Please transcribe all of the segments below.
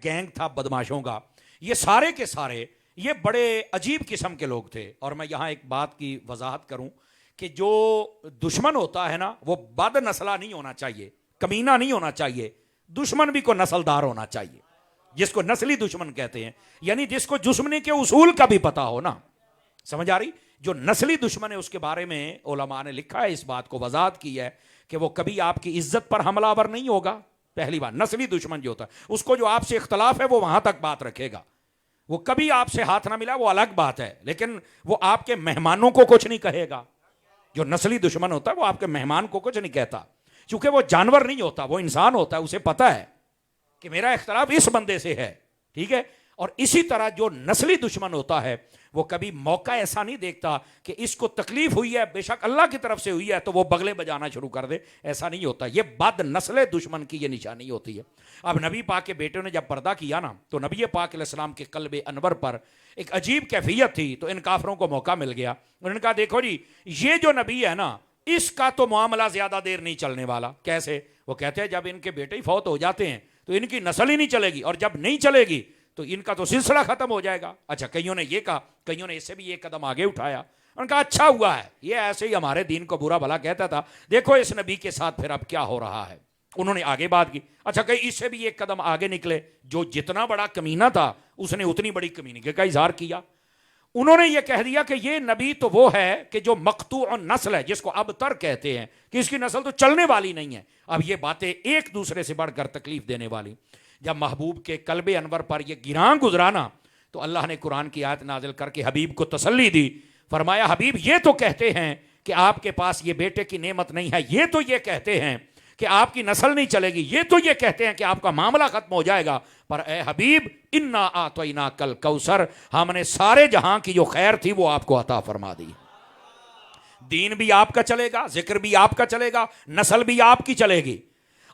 Gang था बदमाशों का। ये सारे के सारे ये बड़े अजीब किस्म के लोग थे। और मैं यहाँ एक बात की वजाहत करूं कि जो दुश्मन होता है ना, वो बद नस्ला नहीं होना चाहिए, कमीना नहीं होना चाहिए। दुश्मन भी को नस्लदार होना चाहिए, जिसको नस्ली दुश्मन कहते हैं, यानी जिसको दुश्मनी के उसूल का भी पता हो ना। समझ आ रही? जो नस्ली दुश्मन है उसके बारे में उलमा ने लिखा है, इस बात को वजाहत की है कि वो कभी आपकी इज्जत पर हमलावर नहीं होगा। पहली बात, नस्ली दुश्मन जो होता है उसको जो आपसे इख्तलाफ है वो वहां तक बात रखेगा, वो कभी आपसे हाथ ना मिला वो अलग बात है, लेकिन वो आपके मेहमानों को कुछ नहीं कहेगा। जो नस्ली दुश्मन होता है वो आपके मेहमान को कुछ नहीं कहता, क्योंकि वो जानवर नहीं होता, वो इंसान होता है। उसे पता है कि मेरा इख्तलाफ इस बंदे से है, ठीक है। और इसी तरह जो नस्ली दुश्मन होता है वो कभी मौका ऐसा नहीं देखता कि इसको तकलीफ हुई है, बेशक अल्लाह की तरफ से हुई है, तो वो बगले बजाना शुरू कर दे। ऐसा नहीं होता, ये बद नस्ल दुश्मन की ये निशानी होती है। अब नबी पाक के बेटे ने जब पर्दा किया ना, तो नबी पाक अलैहिस्सलाम के कल्बे अनवर पर एक अजीब कैफियत थी। तो इन काफरों को मौका मिल गया। उन्होंने कहा देखो जी, ये जो नबी है ना, इसका तो मामला ज्यादा देर नहीं चलने वाला। कैसे? वो कहते हैं जब इनके बेटे ही फौत हो जाते हैं तो इनकी नस्ल ही नहीं चलेगी, और जब नहीं चलेगी तो इनका तो सिलसिला खत्म हो जाएगा। अच्छा, कईयों ने ये कहा, कईयों ने इससे भी एक कदम आगे उठाया। उन्होंने कहा अच्छा हुआ है, ये ऐसे ही हमारे दीन को बुरा भला कहता था, देखो इस नबी के साथ फिर अब क्या हो रहा है। उन्होंने आगे बात की। अच्छा, कहीं इससे भी एक कदम आगे निकले, जो जितना बड़ा कमीना था उसने उतनी बड़ी कमीनगी का इजहार किया। उन्होंने ये कह दिया कि ये नबी तो वो है कि जो मकतू नस्ल है, जिसको अबतर कहते हैं, कि इसकी नस्ल तो चलने वाली नहीं है। अब ये बातें एक दूसरे से बढ़कर तकलीफ देने वाली। जब महबूब के कल्बे अनवर पर यह गिरां गुजराना, तो अल्लाह ने कुरान की आयत नाजिल करके हबीब को तसल्ली दी। फरमाया हबीब ये तो कहते हैं कि आपके पास ये बेटे की नेमत नहीं है, ये तो ये कहते हैं कि आपकी नस्ल नहीं चलेगी, ये तो ये कहते हैं कि आपका मामला खत्म हो जाएगा, पर ए हबीब इन्ना आतैना कल कौसर, हमने सारे जहां की जो खैर थी वो आपको अता फरमा दी। दीन भी आपका चलेगा, जिक्र भी आपका चलेगा, नस्ल भी आपकी चलेगी,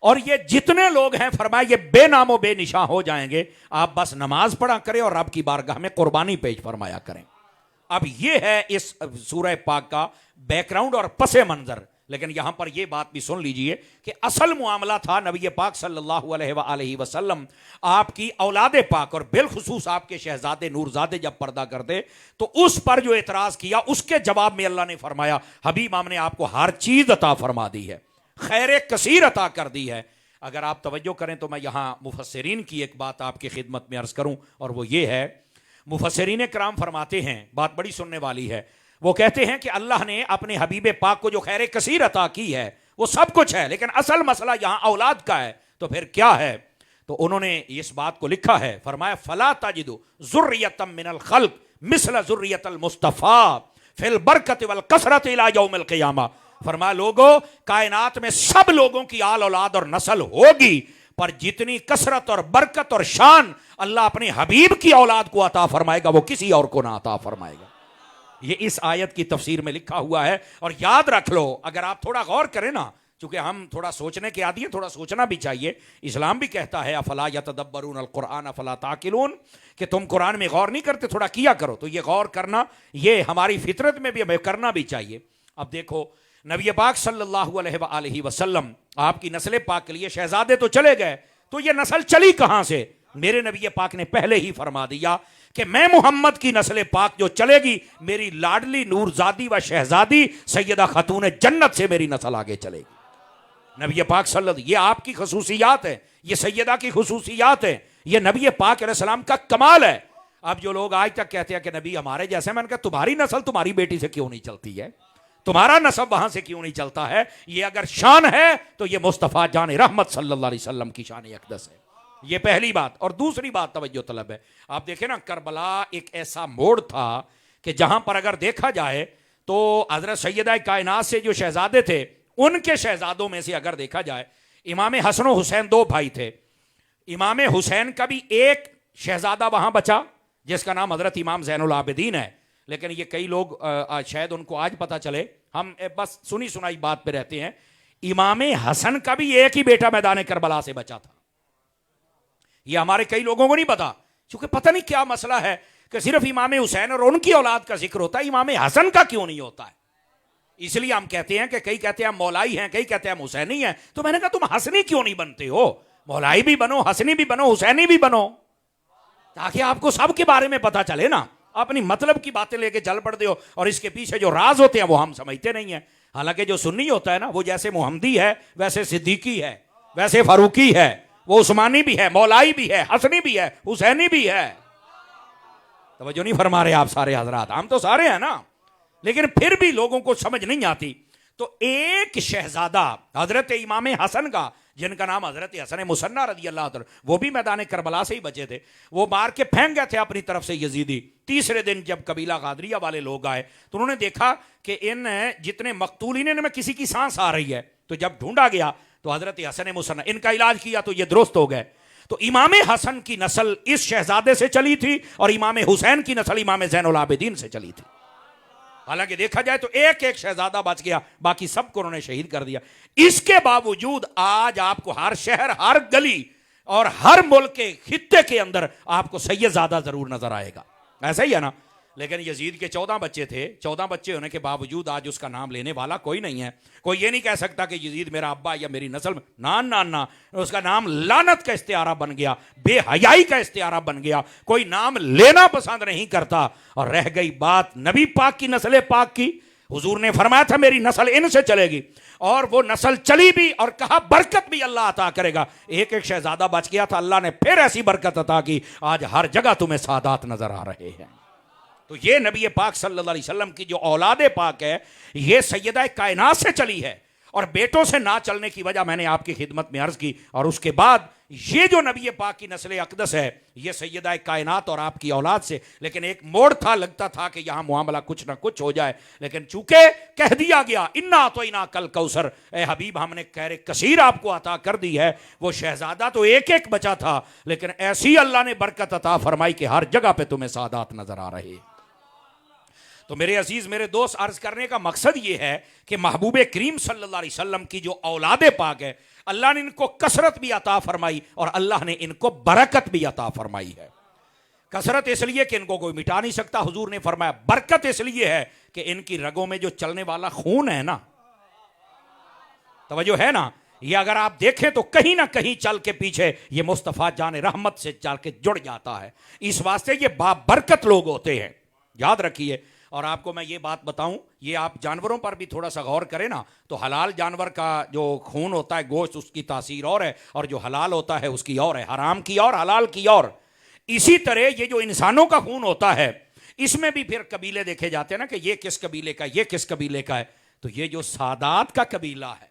और ये जितने लोग हैं फरमाया ये बेनामो बेनिशान हो जाएंगे। आप बस नमाज पढ़ा करें और रब की बारगाह में कुर्बानी पेश फरमाया करें। अब ये है इस सूरह पाक का बैकग्राउंड और पसे मंजर। लेकिन यहां पर यह बात भी सुन लीजिए कि असल मामला था नबी पाक सल्लल्लाहु अलैहि वसल्लम आपकी औलादे पाक और बिलखुसूस आपके शहजादे नूरजादे जब पर्दा करते तो उस पर जो एतराज किया, उसके जवाब में अल्लाह ने फरमाया हबीब हमने आपको हर चीज अता फरमा दी है, खैर कसीर अता कर दी है। अगर आप तवज्जो करें तो मैं यहां मुफस्सिरीन की एक बात आपकी खिदमत में अर्ज करूं, और वो ये है, मुफस्सिरीन कराम फरमाते हैं, बात बड़ी सुनने वाली है, वो कहते हैं कि अल्लाह ने अपने हबीब पाक को जो खैर कसीर अता की है वो सब कुछ है, लेकिन असल मसला यहां औलाद का है। तो फिर क्या है? तो उन्होंने इस बात को लिखा है, फरमाया फला तजिदु ज़ुर्रियतम मिनल खल्क मिसल ज़ुर्रियतल मुस्तफ़ा फिल बरकत वल कसरत इला यौमिल क़ियामा। फरमाया लोगों, कायनात में सब लोगों की आल औलाद और नस्ल होगी, पर जितनी कसरत और बरकत और शान अल्लाह अपने हबीब की औलाद को अता फरमाएगा वो किसी और को ना अता फरमाएगा। ये इस आयत की तफसीर में लिखा हुआ है। और याद रख लो, अगर आप थोड़ा गौर करें ना, चूंकि हम थोड़ा सोचने के आदी हैं, थोड़ा सोचना भी चाहिए। इस्लाम भी कहता है अफला यतदब्बरून अल कुरान अफला ताकिलून, कि तुम कुरान में गौर नहीं करते, थोड़ा किया करो। तो ये गौर करना ये हमारी फितरत में भी हमें करना भी चाहिए। अब देखो, नबी पाक सल्लल्लाहु अलैहि वसल्लम आपकी नस्ल पाक के लिए शहजादे तो चले गए, तो ये नस्ल चली कहां से? मेरे नबी पाक ने पहले ही फरमा दिया कि मैं मोहम्मद की नस्ल पाक जो चलेगी, मेरी लाडली नूरजादी व शहजादी सैयदा खातून जन्नत से मेरी नस्ल आगे चलेगी। नबी पाक सल्लल्लाहु, ये आपकी खसूसियात है, ये सैयदा की खसूसियात है, ये नबी पाक अलैहिस्सलाम का कमाल है। अब जो लोग आज तक कहते हैं कि नबी हमारे जैसे, मैंने कहा तुम्हारी नस्ल तुम्हारी बेटी से क्यों नहीं चलती है, तुम्हारा नसब वहां से क्यों नहीं चलता है? ये अगर शान है तो ये मुस्तफ़ा जान रहमत सल्लल्लाहु अलैहि वसल्लम की शान अक़दस है। ये पहली बात। और दूसरी बात तवज्जो तलब है, आप देखें ना, करबला एक ऐसा मोड़ था कि जहां पर अगर देखा जाए तो हजरत सैयदा कायनात से जो शहजादे थे, उनके शहजादों में से अगर देखा जाए, इमाम हसन और हुसैन दो भाई थे। इमाम हुसैन का भी एक शहजादा वहां बचा जिसका नाम हजरत इमाम ज़ैनुल आबिदीन है, लेकिन ये कई लोग शायद उनको आज पता चले, हम बस सुनी सुनाई बात पे रहते हैं। इमाम हसन का भी एक ही बेटा मैदान करबला से बचा था। ये हमारे कई लोगों को नहीं पता, क्योंकि पता नहीं क्या मसला है कि सिर्फ इमाम हुसैन और उनकी औलाद का जिक्र होता है, इमाम हसन का क्यों नहीं होता है। इसलिए हम कहते हैं कि कई कहते हैं हम मौलाई हैं, कई कहते हैं हम हुसैनी हैं। तो मैंने कहा तुम हसनी क्यों नहीं बनते हो? मौलाई भी बनो, हसनी भी बनो, हुसैनी भी बनो। ताकि आपको सबके बारे में पता चले ना। अपनी मतलब की बातें लेके चल पड़ते हो और इसके पीछे जो राज होते हैं वो हम समझते नहीं है। हालांकि जो सुन्नी होता है ना, वो जैसे मोहम्मदी है, वैसे सिद्दीकी है, वैसे फारूकी है, वो उस्मानी भी है, मौलाई भी है, हसनी भी है, हुसैनी भी है। तवज्जो नहीं फरमा रहे आप सारे हजरात, हम तो सारे हैं ना, लेकिन फिर भी लोगों को समझ नहीं आती। तो एक शहजादा हजरत इमाम हसन का, जिनका नाम हजरत हसन मुसन्ना रदी अल्लाह तआला, वो भी मैदान करबला से ही बचे थे। वो मार के फेंक गए थे अपनी तरफ से यजीदी। तीसरे दिन जब कबीला गादरिया वाले लोग आए तो उन्होंने देखा कि इन जितने मकतूलीन इनमें किसी की सांस आ रही है। तो जब ढूंढा गया तो हजरत हसन मुसन्ना, इनका इलाज किया तो ये दुरुस्त हो गए। तो इमाम हसन की नस्ल इस शहजादे से चली थी और इमाम हुसैन की नस्ल इमाम ज़ैनुल आबिदीन से चली थी। हालांकि देखा जाए तो एक एक शहजादा बच गया, बाकी सबको उन्होंने शहीद कर दिया। इसके बावजूद आज आपको हर शहर, हर गली और हर मुल्क के खित्ते के अंदर आपको सैयदजादा जरूर नजर आएगा। ऐसा ही है ना। लेकिन यजीद के 14 बच्चे थे, 14 बच्चे होने के बावजूद आज उसका नाम लेने वाला कोई नहीं है। कोई ये नहीं कह सकता कि यजीद मेरा अब्बा या मेरी नस्ल में, ना ना ना, उसका नाम लानत का इस्तिआरा बन गया, बेहयाई का इस्तिआरा बन गया। कोई नाम लेना पसंद नहीं करता। और रह गई बात नबी पाक की, नस्ल पाक की, हुजूर ने फरमाया था मेरी नस्ल इनसे चलेगी, और वो नस्ल चली भी और कहा बरकत भी अल्लाह अता करेगा। एक एक शहजादा बच गया था, अल्लाह ने फिर ऐसी बरकत अता की, आज हर जगह तुम्हें सादात नजर आ रहे हैं। तो ये नबी पाक सल्लल्लाहु अलैहि वसल्लम की जो औलाद पाक है, ये सैयदा कायनात से चली है। और बेटों से ना चलने की वजह मैंने आपकी खिदमत में अर्ज की। और उसके बाद ये जो नबी पाक की नस्ल अक़दस है, ये सैयदा कायनात और आपकी औलाद से। लेकिन एक मोड़ था, लगता था कि यहां मामला कुछ ना कुछ हो जाए, लेकिन चूंकि कह दिया गया इन्ना तो इना कल कौसर, ए हबीब हमने खैर कसीर आपको अता कर दी है। वो शहजादा तो एक एक बचा था, लेकिन ऐसी अल्लाह ने बरकत अता फरमाई कि हर जगह पे तुम्हें सादात नजर आ रहे। तो मेरे अजीज, मेरे दोस्त, अर्ज करने का मकसद ये है कि महबूब करीम सल्लल्लाहु अलैहि वसल्लम की जो औलाद पाक है, अल्लाह ने इनको कसरत भी अता फरमाई और अल्लाह ने इनको बरकत भी अता फरमाई है। कसरत इसलिए कि इनको कोई मिटा नहीं सकता, हुजूर ने फरमाया। बरकत इसलिए है कि इनकी रगों में जो चलने वाला खून है ना, तवज्जो है ना, ये अगर आप देखें तो कहीं ना कहीं चल के पीछे ये मुस्तफ़ा जान रहमत से चल के जुड़ जाता है। इस वास्ते ये बाबरकत लोग होते हैं, याद रखिए। और आपको मैं ये बात बताऊं, ये आप जानवरों पर भी थोड़ा सा गौर करें ना, तो हलाल जानवर का जो खून होता है, गोश्त, उसकी तासीर और है, और जो हलाल होता है उसकी और है, हराम की और हलाल की और। इसी तरह ये जो इंसानों का खून होता है, इसमें भी फिर कबीले देखे जाते हैं ना, कि ये किस कबीले का, ये किस कबीले का है। तो ये जो सादात का कबीला है,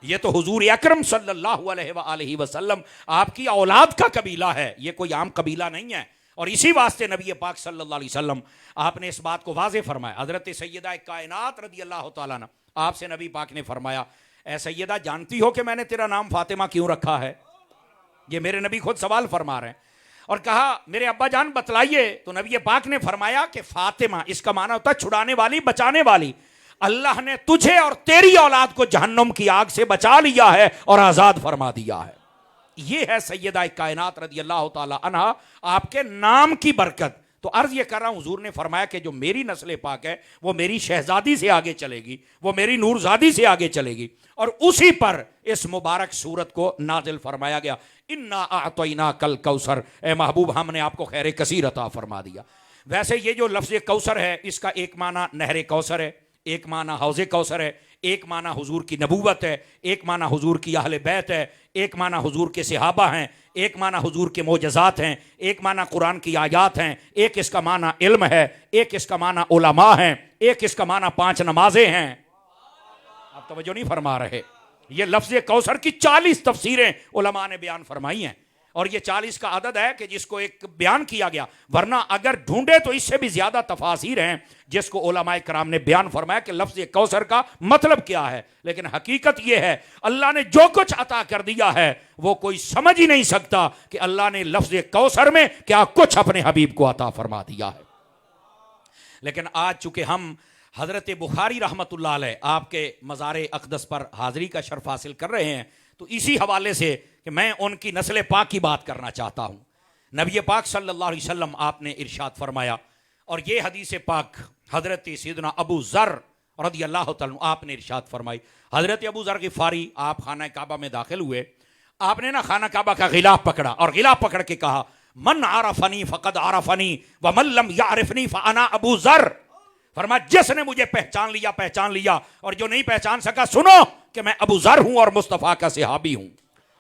ये तो हुजूर अकरम सल्लल्लाहु अलैहि वसल्लम आपकी औलाद का कबीला है, ये कोई आम कबीला नहीं है। और इसी वास्ते नबी पाक सल्लल्लाहु अलैहि वसल्लम आपने इस बात को वाज़े फरमाया। हज़रत सैयदा कायनात रदी अल्लाह तआला अन्हा, आपसे नबी पाक ने फरमाया, ए सैयदा, जानती हो कि मैंने तेरा नाम फातिमा क्यों रखा है? ये मेरे नबी खुद सवाल फरमा रहे हैं। और कहा मेरे अब्बा जान बतलाइए। तो नबी पाक ने फरमाया कि फातिमा, इसका माना होता है छुड़ाने वाली, बचाने वाली। अल्लाह ने तुझे और तेरी औलाद को जहन्नुम की आग से बचा लिया है और आज़ाद फरमा दिया है। ये है सैयदा कायनात रदी अल्लाह तआला अन्हा, आपके नाम की बरकत। तो अर्ज ये कर रहा हूं, हुजूर ने फरमाया कि जो मेरी नस्ल पाक है वो मेरी शहजादी से आगे चलेगी, वो मेरी नूरजादी से आगे चलेगी। और उसी पर इस मुबारक सूरत को नाजिल फरमाया गया, इन्ना आतैना कल कौसर, ए महबूब हमने आपको खैर कसीर अता फरमा दिया। वैसे ये जो लफ्ज़ कौसर है, इसका एक माना नहर कौसर है, एक माना हौज़े कौसर है, एक माना हुजूर की नबूवत है, एक माना हुजूर की अहले बैत है, एक माना हुजूर के सहाबा हैं, एक माना हुजूर के मोजज़ात हैं, एक माना कुरान की आयात हैं, एक इसका माना इल्म है, एक इसका माना उलमा हैं, एक इसका माना 5 नमाजें हैं। आप तवज्जो नहीं फरमा रहे। ये लफ्ज़ कौसर की 40 तफसीरें उलमा ने बयान फरमाई हैं। और ये 40 का अदद है कि जिसको एक बयान किया गया, वरना अगर ढूंढे तो इससे भी ज्यादा तफासीर हैं जिसको उलमाए कराम ने बयान फरमाया कि लफ्ज़ कौसर का मतलब क्या है। लेकिन हकीकत यह है, अल्लाह ने जो कुछ अता कर दिया है वो कोई समझ ही नहीं सकता कि अल्लाह ने लफ्ज़ कौसर में क्या कुछ अपने हबीब को अता फरमा दिया है। लेकिन आज चूंकि हम हजरत बुखारी रहमतुल्लाह अलैह आपके मज़ार अक़दस पर हाज़िरी का शर्फ हासिल कर रहे हैं, तो इसी हवाले से कि मैं उनकी नस्ल पाक की बात करना चाहता हूँ। नबी पाक सल्लल्लाहु अलैहि वसल्लम आपने इरशाद फरमाया, और ये हदीस पाक हज़रत सैयदना अबू ज़र रज़ी अल्लाह तआला अन्हु आपने इरशाद फरमाई। हज़रत अबू ज़र ग़िफ़ारी आप खाना काबा में दाखिल हुए, आपने ना खाना काबा का गिलाफ पकड़ा और गिलाफ पकड़ के कहा, मन आरफनी फ़क़द आरफनी व मन लम यारिफनी फ़अना अबू ज़र। फरमा जिसने मुझे पहचान लिया, और जो नहीं पहचान सका सुनो कि मैं अबू ज़र हूं और मुस्तफ़ा का सहाबी हूं।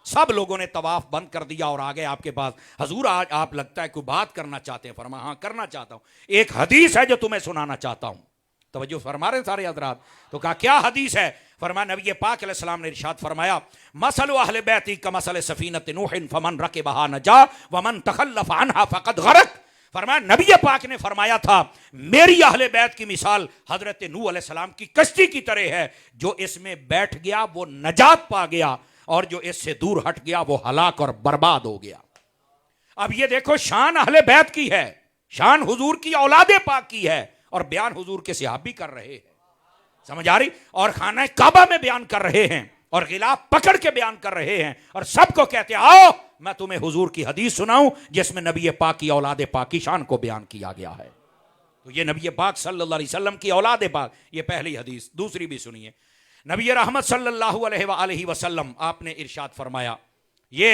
सब लोगों ने तवाफ बंद कर दिया और आ गए आपके पास। हजूर आज आप लगता है कोई बात करना चाहते हैं। फरमा हाँ करना चाहता हूं, एक हदीस है जो तुम्हें सुनाना चाहता हूं। तवज्जो फरमा रहे सारे हज़रात। तो कहा क्या हदीस है? फरमा नबी पाक अलैहिस्सलाम ने इरशाद फरमाया मसलु अहले बैती कमसल सफीनत नूहिन फमन रकिबहा नजा वमन तखल्लफ अन्हा फ़क़द गरक। फरमाया नबी पाक ने फरमाया था मेरी अहले बैत की मिसाल हजरत नूह अलैहिस्सलाम की कश्ती की तरह है, जो इसमें बैठ गया वो नजात पा गया और जो इससे दूर हट गया वो हलाक और बर्बाद हो गया। अब ये देखो शान अहले बैत की है, शान हुजूर की औलादे पाक की है, और बयान हुजूर के सहाबी कर रहे हैं। समझ आ रही? और खाना काबा में बयान कर रहे हैं और गिलाफ पकड़ के बयान कर रहे हैं और सबको कहते हैं आओ मैं तुम्हें हुजूर की हदीस सुनाऊं जिसमें नबी पाक की औलादे पाक की शान को बयान किया गया है। तो ये नबी पाक सल्लल्लाहु अलैहि वसल्लम की औलादे पाक, ये पहली हदीस। दूसरी भी सुनिए। नबी रहमत सल्लल्लाहु अलैहि वसल्लम आपने इरशाद फरमाया, ये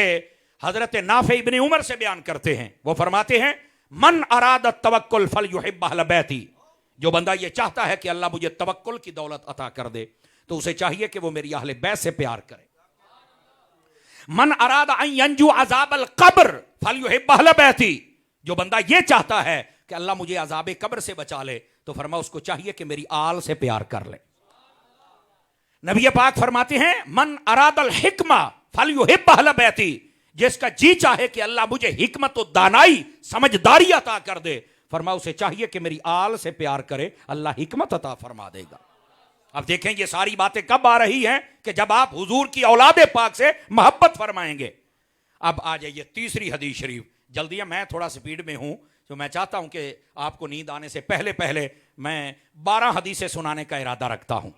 हजरत नाफे इब्ने उमर से बयान करते हैं। वो फरमाते हैं मन अराद तवक्कुल फल युहिब्ब अहल बैती। जो बंदा ये चाहता है कि अल्लाह मुझे तवक्कुल की दौलत अता कर दे तो उसे चाहिए कि वो मेरी अहले बैत से प्यार करे। मन अराद अन यंजू अज़ाबल कब्र फल युहिब्ब अहल बैती। जो बंदा ये चाहता है कि अल्लाह मुझे अज़ाबे कब्र से बचा ले तो फरमा उसको चाहिए कि मेरी आल से प्यार कर ले। नबी पाक फरमाते हैं मन अरादल हिकमा फल युहिब्ब अहल बैती। जिसका जी चाहे कि अल्लाह मुझे हिकमत और दानाई समझदारी अता कर दे, फरमा उसे चाहिए कि मेरी आल से प्यार करे, अल्लाह हिकमत अता फरमा देगा। अब देखें ये सारी बातें कब आ रही हैं कि जब आप हुजूर की औलादे पाक से मोहब्बत फरमाएंगे। अब आ जाइए तीसरी हदीस शरीफ। जल्दी है, मैं थोड़ा स्पीड में हूं तो मैं चाहता हूं कि आपको नींद आने से पहले पहले मैं 12 हदीसें सुनाने का इरादा रखता हूं।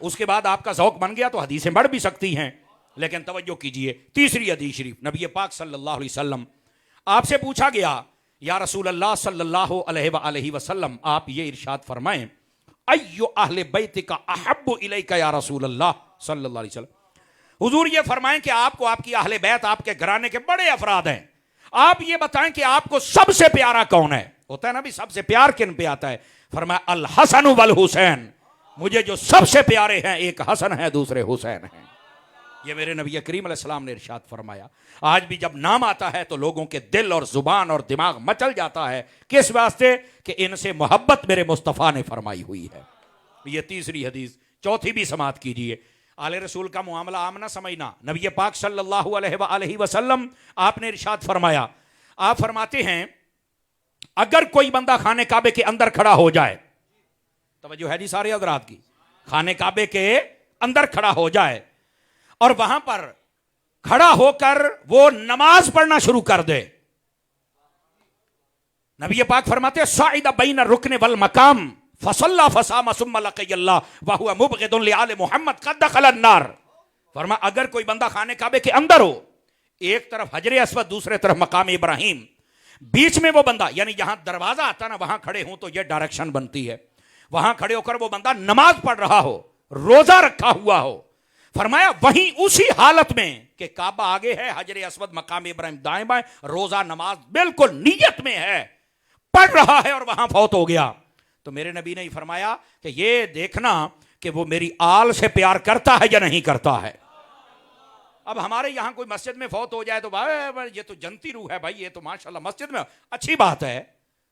उसके बाद आपका ज़ौक बन गया तो हदीसें बढ़ भी सकती हैं, लेकिन तवज्जो कीजिए। तीसरी हदीस शरीफ, नबी पाक सल्लल्लाहु अलैहि वसल्लम आपसे पूछा गया या रसूल अल्लाह सल्लल्लाहु अलैहि वसल्लम आप ये इरशाद फरमाएं अय्यु अहले बैतिका अहब्बु इलैका या रसूल अल्लाह सल्लल्लाहु अलैहि वसल्लम। हुजूर ये फरमाएं कि आपको आपकी अहले बैत आपके घराने के बड़े अफराद हैं, आप ये बताएं कि आपको सबसे प्यारा कौन है। होता है ना भी सबसे प्यार किन पे आता है? फरमाया अल हसन वल हुसैन। मुझे जो सबसे प्यारे हैं एक हसन है दूसरे हुसैन हैं। ये मेरे नबी करीम अलैहिस्सलाम ने इरशाद फरमाया। आज भी जब नाम आता है तो लोगों के दिल और जुबान और दिमाग मचल जाता है। किस वास्ते? कि इनसे मोहब्बत मेरे मुस्तफ़ा ने फरमाई हुई है। ये तीसरी हदीस। चौथी भी समात कीजिए। आले रसूल का मामला आम ना समझना। नबी पाक सल्लल्लाहु अलैहि वसल्लम आपने इरशाद फरमाया, आप फरमाते हैं अगर कोई बंदा खाने काबे के अंदर खड़ा हो जाए, तवज्जो है जी सारे हज़रात की, खाने काबे के अंदर खड़ा हो जाए और वहां पर खड़ा होकर वो नमाज पढ़ना शुरू कर दे, नबी पाक फरमाते साइदा बैन रुकने वल मकाम फसल्ला फसामा सुम्मा लक़ियल्लाह व हुवा मुबग़िदुन लि आले मोहम्मद क़द दख़लन नार। फरमा अगर कोई बंदा खाने काबे के अंदर हो, एक तरफ हजरे अस्वद दूसरे तरफ मकाम इब्राहिम, बीच में वो बंदा यानी जहां दरवाजा आता ना वहां खड़े हूं तो ये डायरेक्शन बनती है, वहां खड़े होकर वो बंदा नमाज पढ़ रहा हो, रोजा रखा हुआ हो, फरमाया वहीं उसी हालत में कि काबा आगे है, हजरे अस्वद मकाम इब्राहिम दाएं बाएं, रोजा नमाज बिल्कुल नियत में है, पढ़ रहा है और वहां फौत हो गया, तो मेरे नबी ने फरमाया कि ये देखना कि वो मेरी आल से प्यार करता है या नहीं करता है। अब हमारे यहां कोई मस्जिद में फौत हो जाए तो भाई ये तो जनती रूह है भाई, ये तो माशाल्लाह मस्जिद में अच्छी बात है,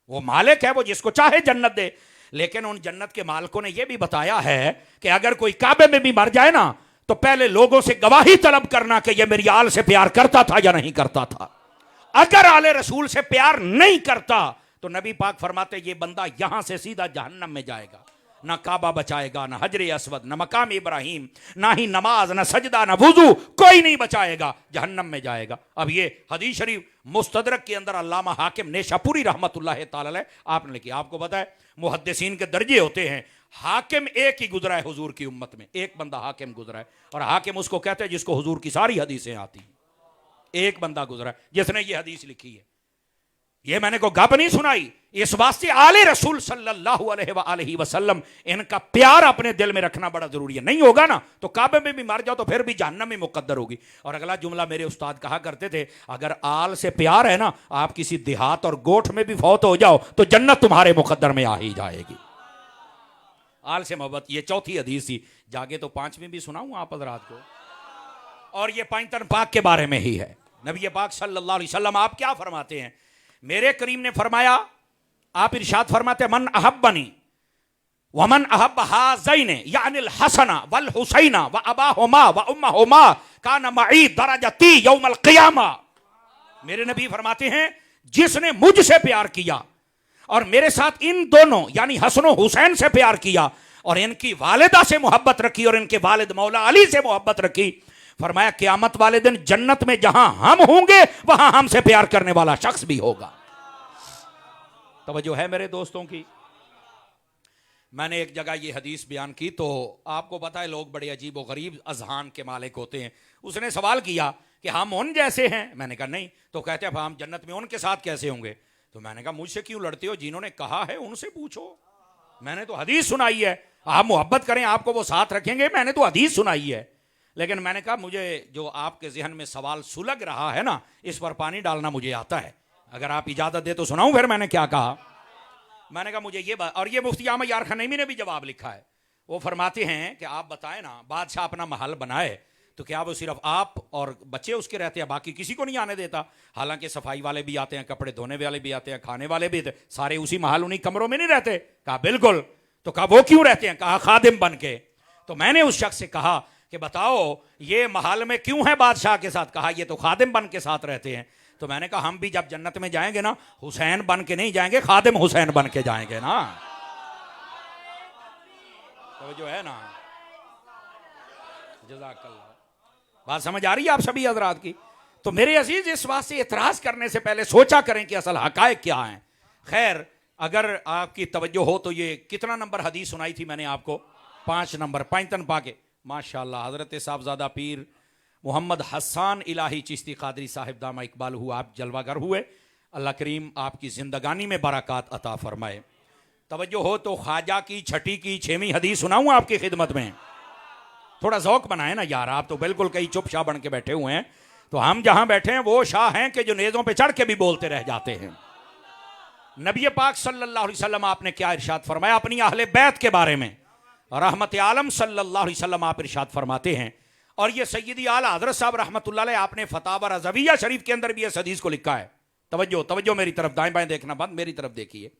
वो मालिक है, वो जिसको चाहे जन्नत दे। लेकिन उन जन्नत के मालिकों ने यह भी बताया है कि अगर कोई काबे में भी मर जाए ना तो पहले लोगों से गवाही तलब करना कि यह मेरी आल से प्यार करता था या नहीं करता था। अगर आले रसूल से प्यार नहीं करता तो नबी पाक फरमाते ये बंदा यहां से सीधा जहन्नम में जाएगा, ना काबा बचाएगा, ना हजरे अस्वद, ना मकाम इब्राहिम, ना ही नमाज, ना सजदा, ना वुजू, कोई नहीं बचाएगा, जहन्नम में जाएगा। अब ये हदीस शरीफ मुस्तदरक के अंदर अल्लामा हाकिम नेशापुरी रहमतुल्लाह तआला अलैह आपने लिखी। आपको पता है मुहद्दिसीन के दर्जे होते हैं, हाकिम एक ही गुजरा है हुजूर की उम्मत में, एक बंदा हाकिम गुजरा है, और हाकिम उसको कहते हैं जिसको हुजूर की सारी हदीसें आती हैं। एक बंदा गुजरा है जिसने ये हदीस लिखी है। ये मैंने को गप नहीं सुनाई। इस वास्ते आले रसूल सल्लल्लाहु अलैहि वसल्लम इनका प्यार अपने दिल में रखना बड़ा जरूरी है। नहीं होगा ना तो काबे में भी मर जाओ तो फिर भी जहन्नम में मुकद्दर होगी। और अगला जुमला मेरे उस्ताद कहा करते थे, अगर आल से प्यार है ना, आप किसी देहात और गोठ में भी फौत हो जाओ तो जन्नत तुम्हारे मुकद्दर में आ ही जाएगी। आल से मोहब्बत, ये चौथी हदीस थी। जागे तो पांचवीं भी सुनाऊं आप हज़रात को, और ये पैंतन पाक के बारे में ही है। नबी पाक सल्लल्लाहु अलैहि वसल्लम आप क्या फरमाते हैं? मेरे करीम ने फरमाया, आप इरशाद फरमाते, मन अहब्बनी वमन अहब्ब हाज़ैन यानिल हसना वल हुसैना व अबाहुमा व उम्महुमा कान मई दरजती यौमल क़ियामा। मेरे नबी फरमाते हैं, जिसने मुझसे प्यार किया और मेरे साथ इन दोनों यानी हसन और हुसैन से प्यार किया और इनकी वालिदा से मोहब्बत रखी और इनके वालिद मौला अली से मोहब्बत रखी, फरमाया क़यामत वाले दिन जन्नत में जहां हम होंगे वहां हमसे प्यार करने वाला शख्स भी होगा। तवज्जो है मेरे दोस्तों की। मैंने एक जगह ये हदीस बयान की तो आपको पता है लोग बड़े अजीब व गरीब अजहान के मालिक होते हैं। उसने सवाल किया कि हम उन जैसे हैं? मैंने कहा नहीं। तो कहते हैं हम जन्नत में उनके साथ कैसे होंगे? तो मैंने कहा मुझसे क्यों लड़ते हो? जिन्होंने कहा है उनसे पूछो। मैंने तो हदीस सुनाई है, आप मोहब्बत करें आपको वो साथ रखेंगे, मैंने तो हदीस सुनाई है। लेकिन मैंने कहा मुझे जो आपके जहन में सवाल सुलग रहा है ना, इस पर पानी डालना मुझे आता है, अगर आप इजाजत दे तो सुनाऊं। फिर मैंने क्या कहा? मैंने कहा मुझे ये बात, और ये मुफ्ती अहमद यार खनैमी ने भी जवाब लिखा है। वो फरमाते हैं कि आप बताएं ना, बादशाह अपना महल बनाए तो क्या वो सिर्फ आप और बच्चे उसके रहते हैं, बाकी किसी को नहीं आने देता? हालांकि सफाई वाले भी आते हैं, कपड़े धोने वाले भी आते हैं, खाने वाले भी, सारे उसी महल उन्हीं कमरों में नहीं रहते? कहा बिल्कुल। तो कहा वो क्यों रहते हैं? कहा खादिम बन के। तो मैंने उस शख्स से कहा कि बताओ ये महल में क्यों है बादशाह के साथ? कहा ये तो खादिम बन के साथ रहते हैं। तो मैंने कहा हम भी जब जन्नत में जाएंगे ना, हुसैन बन के नहीं जाएंगे, खादिम हुसैन बन के जाएंगे ना। तो जो है ना, जज़ाकल्लाह। बात समझ आ रही है आप सभी हजरात की? तो मेरे अजीज, इस बात से इतराज करने से पहले सोचा करें कि असल हकायक क्या है। खैर, अगर आपकी तवज्जो हो तो ये कितना नंबर हदीस सुनाई थी मैंने आपको? 5 नंबर, पैंतन पाके। माशाल्लाह, हजरत साहबजादा पीर मोहम्मद हसन इलाही चिश्ती कादरी साहिब दामा इकबाल हुआ, आप जलवागर हुए। अल्लाह करीम आपकी जिंदगानी में बरकत अता फरमाए। तवज्जो हो तो ख्वाजा की छठी की 6वीं हदीस सुनाऊं आपकी खिदमत में? थोड़ा ज़ौक बनाए ना यार, आप तो बिल्कुल कहीं चुप शाह बन के बैठे हुए हैं। तो हम जहां बैठे हैं वो शाह हैं कि जो नेज़ों पे चढ़ के भी बोलते रह जाते हैं। नबी पाक सल्लल्लाहु अलैहि वसल्लम आपने क्या इरशाद फरमाया अपनी अहले बैत के बारे में? रहमत आलम सल्लल्लाहु अलैहि वसल्लम आप इरशाद फरमाते हैं, और ये सैयदी आला हज़रत साहब रहमतुल्लाह अलैह आपने फतावा रज़विया शरीफ के अंदर भी इस हदीस को लिखा है। तवज्जो तवज्जो मेरी तरफ, दाएं बाएं देखना बंद, मेरी तरफ देखिए।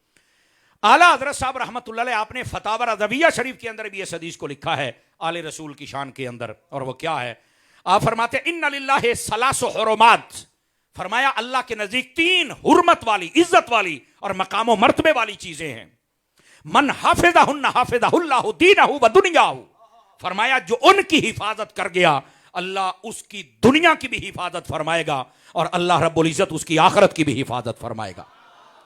आला हज़रत साहब रहमतुल्लाह अलैह आपने फतावा रज़विया शरीफ के अंदर भी इस हदीस को लिखा है आले रसूल की शान के अंदर। और वो क्या है? आप फरमाते इन्ना लिल्लाहि सलासु हुरुमात, फरमाया अल्लाह के नजदीक 3 हुर्मत वाली, इज्जत वाली और मकाम और मर्तबे वाली चीजें हैं। मन हाफिज़हुन्ना हाफिज़हुल्लाहु दीनहु व दुनियाहु, फरमाया जो उनकी हिफाजत कर गया अल्लाह उसकी दुनिया की भी हिफाजत फरमाएगा और अल्लाह रब्बुल इज्जत उसकी आखिरत की भी हिफाजत फरमाएगा।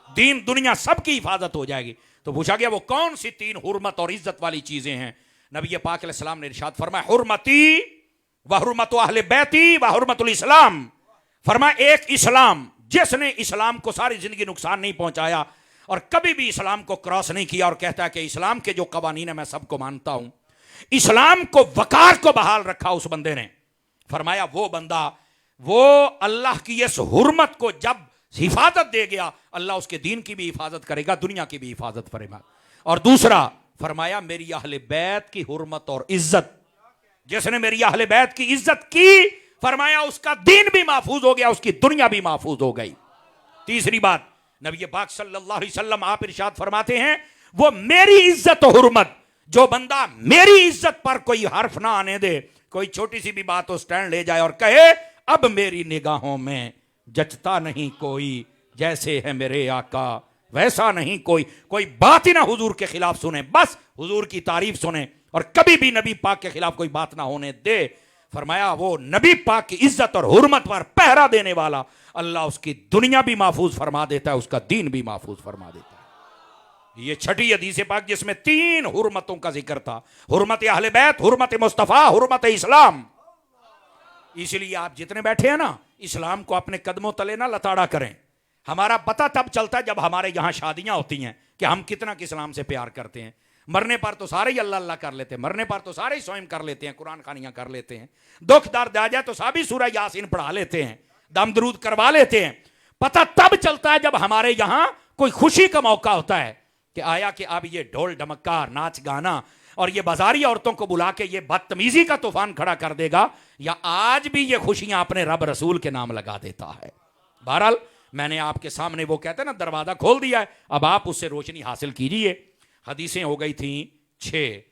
दीन दुनिया सबकी हिफाजत हो जाएगी। तो पूछा गया वो कौन सी 3 हुर्मत और इज्जत वाली चीजें हैं? नबी पाक अलैहिस्सलाम ने इरशाद फरमाया हुर्मती व हुर्मतु अहले बैती व हुर्मतुल इस्लाम, फरमाया एक इस्लाम, जिसने इस्लाम को सारी जिंदगी नुकसान नहीं पहुंचाया और कभी भी इस्लाम को क्रॉस नहीं किया और कहता है कि इस्लाम के जो कवानीन है मैं सबको मानता हूं, इस्लाम को वकार को बहाल रखा उस बंदे ने। फरमाया वो बंदा, वो अल्लाह की इस हुर्मत को जब हिफाजत दे गया अल्लाह उसके दीन की भी हिफाजत करेगा, दुनिया की भी हिफाजत करेगा। और दूसरा फरमाया मेरी अहले बैत की हुर्मत और इज्जत, जिसने मेरी अहले बैत की इज्जत की, फरमाया उसका दीन भी महफूज हो गया, उसकी दुनिया भी महफूज हो गई। तीसरी बात, नबी पाक सल्लल्लाहु अलैहि वसल्लम आप इरशाद फरमाते हैं वो मेरी इज्जत और हुर्मत, जो बंदा मेरी इज्जत पर कोई हर्फ ना आने दे, कोई छोटी सी भी बात हो स्टैंड ले जाए और कहे अब मेरी निगाहों में जचता नहीं कोई जैसे है मेरे आका वैसा नहीं कोई, कोई बात ही ना हुजूर के खिलाफ सुने, बस हुजूर की तारीफ सुने और कभी भी नबी पाक के खिलाफ कोई बात ना होने दे। फरमाया वो नबी पाक की इज्जत और हुर्मत पर पहरा देने वाला अल्लाह उसकी दुनिया भी महफूज फरमा देता है, उसका दीन भी महफूज फरमा देता है। ये छठी हदीस पाक जिसमें 3 हुर्मतों का जिक्र था, हुर्मत अहले बैत, हुर्मत मुस्तफा, हुर्मत इस्लाम। इसलिए आप जितने बैठे हैं ना, इस्लाम को अपने कदमों तले ना लताड़ा करें, हमारा पता तब चलता है जब हमारे यहाँ शादियां होती हैं कि हम कितना इस्लाम से प्यार करते हैं। मरने पर तो सारे ही अल्लाह अल्लाह कर लेते हैं, मरने पर तो सारे ही स्वयं कर लेते हैं, कुरान खानियां कर लेते हैं, दुख दर्द आ जाए तो सभी सूरह यासीन पढ़ा लेते हैं, दम दरूद करवा लेते हैं। पता तब चलता है जब हमारे यहां कोई खुशी का मौका होता है कि आया कि अब ये ढोल ढमक्का नाच गाना और ये बाजारी औरतों को बुला के ये बदतमीजी का तूफान खड़ा कर देगा, या आज भी ये खुशियां अपने रब रसूल के नाम लगा देता है। बहरहाल मैंने आपके सामने वो कहते हैं ना दरवाजा खोल दिया है, अब आप उससे रोशनी हासिल कीजिए। हदीसें हो गई थी 6।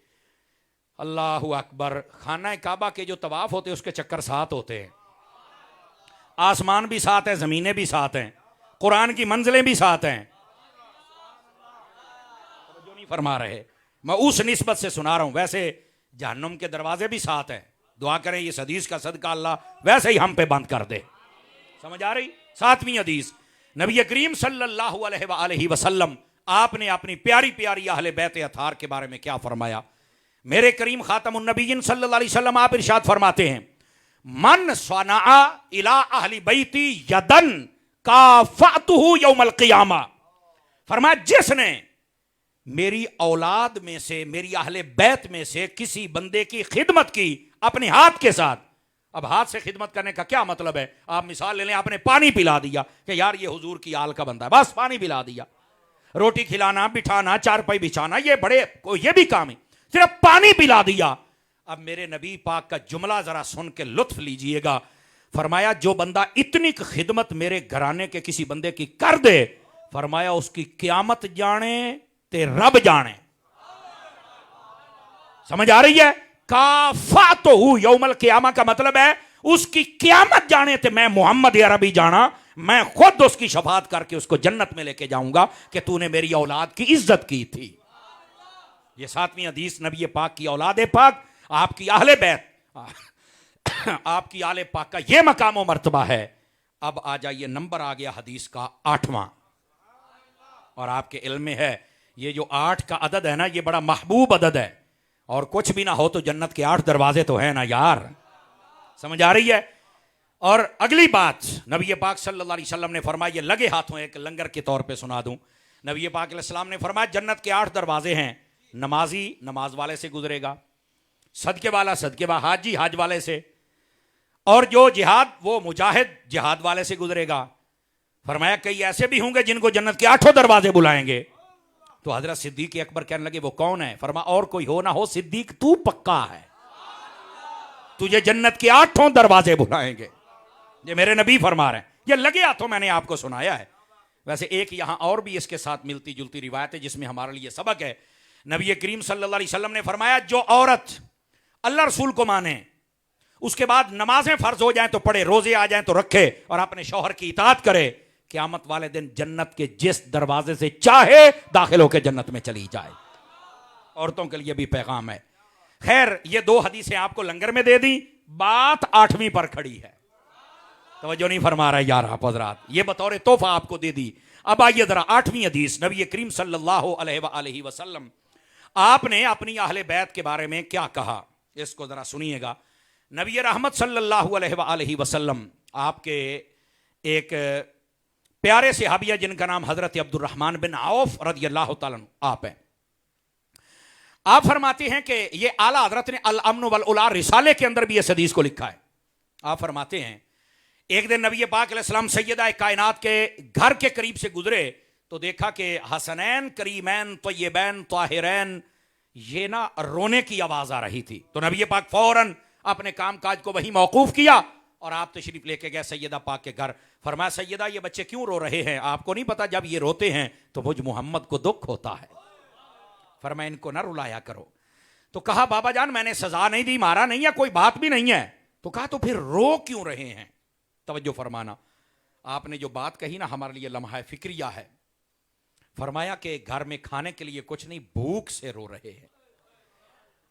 अल्लाहु अकबर। खाना काबा के जो तवाफ होते हैं उसके चक्कर 7 होते हैं। आसमान भी 7 है, जमीनें भी 7 हैं, कुरान की मंजिलें भी 7 हैं। जो नहीं फरमा रहे, मैं उस निस्बत से सुना रहा हूं। वैसे जहन्नुम के दरवाजे भी 7 हैं। दुआ करें ये हदीस का सदका अल्लाह वैसे ही हम पे बंद कर दे। समझ आ रही? 7वीं हदीस, नबी करीम सल्लल्लाहु अलैहि वसल्लम आपने अपनी प्यारी प्यारी अहले बैत अतार के बारे में क्या फरमाया। मेरे करीम खातमुन नबीयीन सल्लल्लाहु अलैहि वसल्लम आप इरशाद फरमाते हैं, मन सनआ इला अहली बैती यदन काफअतुहु यौमल क़ियामा। फरमाया जिसने मेरी औलाद में से, मेरी अहले बैत में से किसी बंदे की खिदमत की अपने हाथ के साथ। अब हाथ से खिदमत करने का क्या मतलब है? आप मिसाल ले लें, आपने पानी पिला दिया कि यार ये हुजूर की आल का बंदा है, बस पानी पिला दिया। रोटी खिलाना, बिठाना, चारपाई बिछाना, ये भी काम है। सिर्फ पानी पिला दिया। अब मेरे नबी पाक का जुमला जरा सुन के लुत्फ लीजिएगा। फरमाया जो बंदा इतनी खिदमत मेरे घराने के किसी बंदे की कर दे, फरमाया उसकी क्यामत जाने ते रब जाने। समझ आ रही है? काफा तो हूं यौमल क़ियामा का मतलब है उसकी क्यामत जाने ते मैं मोहम्मद अरबी जाना, मैं खुद उसकी शफात करके उसको जन्नत में लेके जाऊंगा कि तूने मेरी औलाद की इज्जत की थी। ये 7वीं हदीस नबी पाक की औलाद पाक, आपकी अहले बैत, आपकी आले पाक का ये मकाम व मर्तबा है। अब आ जाइए, नंबर आ गया हदीस का 8वां। और आपके इल्म में है ये जो 8 का अदद है ना, ये बड़ा महबूब अदद है। और कुछ भी ना हो तो जन्नत के 8 दरवाजे तो है ना यार। समझ आ रही है? और अगली बात नबी पाक सल्लल्लाहु अलैहि वसल्लम ने फरमाया, ये लगे हाथों एक लंगर के तौर पे सुना दूं। नबी पाक अलैहि सलाम ने फरमाया जन्नत के 8 दरवाजे हैं। नमाजी नमाज वाले से गुजरेगा, सदके वाला सदके वाला, हाजी हाज वाले से, और जो जिहाद वो मुजाहिद जिहाद वाले से गुजरेगा। फरमाया कई ऐसे भी होंगे जिनको जन्नत के 8 दरवाजे बुलाएंगे। तो हजरत सिद्दीक अकबर कहने लगे वो कौन है? फरमा और कोई हो ना हो सिद्दीक तू पक्का है, तुझे जन्नत के 8 दरवाजे बुलाएंगे। ये मेरे नबी फरमा रहे हैं, ये लगे हाथों मैंने आपको सुनाया है। वैसे एक यहां और भी इसके साथ मिलती जुलती रिवायत है जिसमें हमारे लिए सबक है। नबी करीम सल्लल्लाहु अलैहि वसल्लम ने फरमाया जो औरत अल्लाह रसूल को माने, उसके बाद नमाजें फर्ज हो जाएं तो पढ़े, रोजे आ जाएं तो रखे, और अपने शौहर की इताअत करे, क़यामत वाले दिन जन्नत के जिस दरवाजे से चाहे दाखिल होकर जन्नत में चली जाए। औरतों के लिए भी पैगाम है। खैर ये 2 हदीसें आपको लंगर में दे दी, बात 8वीं पर खड़ी है। तवज्जो नहीं फरमा रहा यार आप हज़रात, ये बतौर तोहफा आपको दे दी। अब आइए जरा 8वीं हदीस, नबी करीम सल्लल्लाहु अलैहि वसल्लम आपने अपनी अहले बैत के बारे में क्या कहा, इसको जरा सुनिएगा। नबी रहमत सल्लल्लाहु अलैहि वसल्लम आपके एक प्यारे सहाबिया जिनका नाम हजरत अब्दुर्रहमान बिन औफ रदियल्लाहु ताला आप हैं। आप फरमाते हैं कि ये आला हजरत ने अल अमन वल उला रिसाले के अंदर भी इस हदीस को लिखा है। आप फरमाते हैं एक दिन नबी पाक अलैहिस्सलाम सैयदा कायनात के घर के करीब से गुजरे तो देखा कि हसनैन करीमैन तय्यबैन ताहिरैन ये ना रोने की आवाज आ रही थी। तो नबी पाक फौरन अपने काम काज को वहीं मौकूफ किया और आप तशरीफ लेके गए सैयदा पाक के घर। फरमाया सैयदा ये बच्चे क्यों रो रहे हैं? आपको नहीं पता जब ये रोते हैं तो मुझ मोहम्मद को दुख होता है। फरमाया इनको ना रुलाया करो। तो कहा बाबा जान मैंने सजा नहीं दी, मारा नहीं है, कोई बात भी नहीं है। तो कहा तो फिर रो क्यों रहे हैं? तवज्जो फरमाना, आपने जो बात कही ना हमारे लिए लम्हा फिक्रिया है। फरमाया कि घर में खाने के लिए कुछ नहीं, भूख से रो रहे हैं।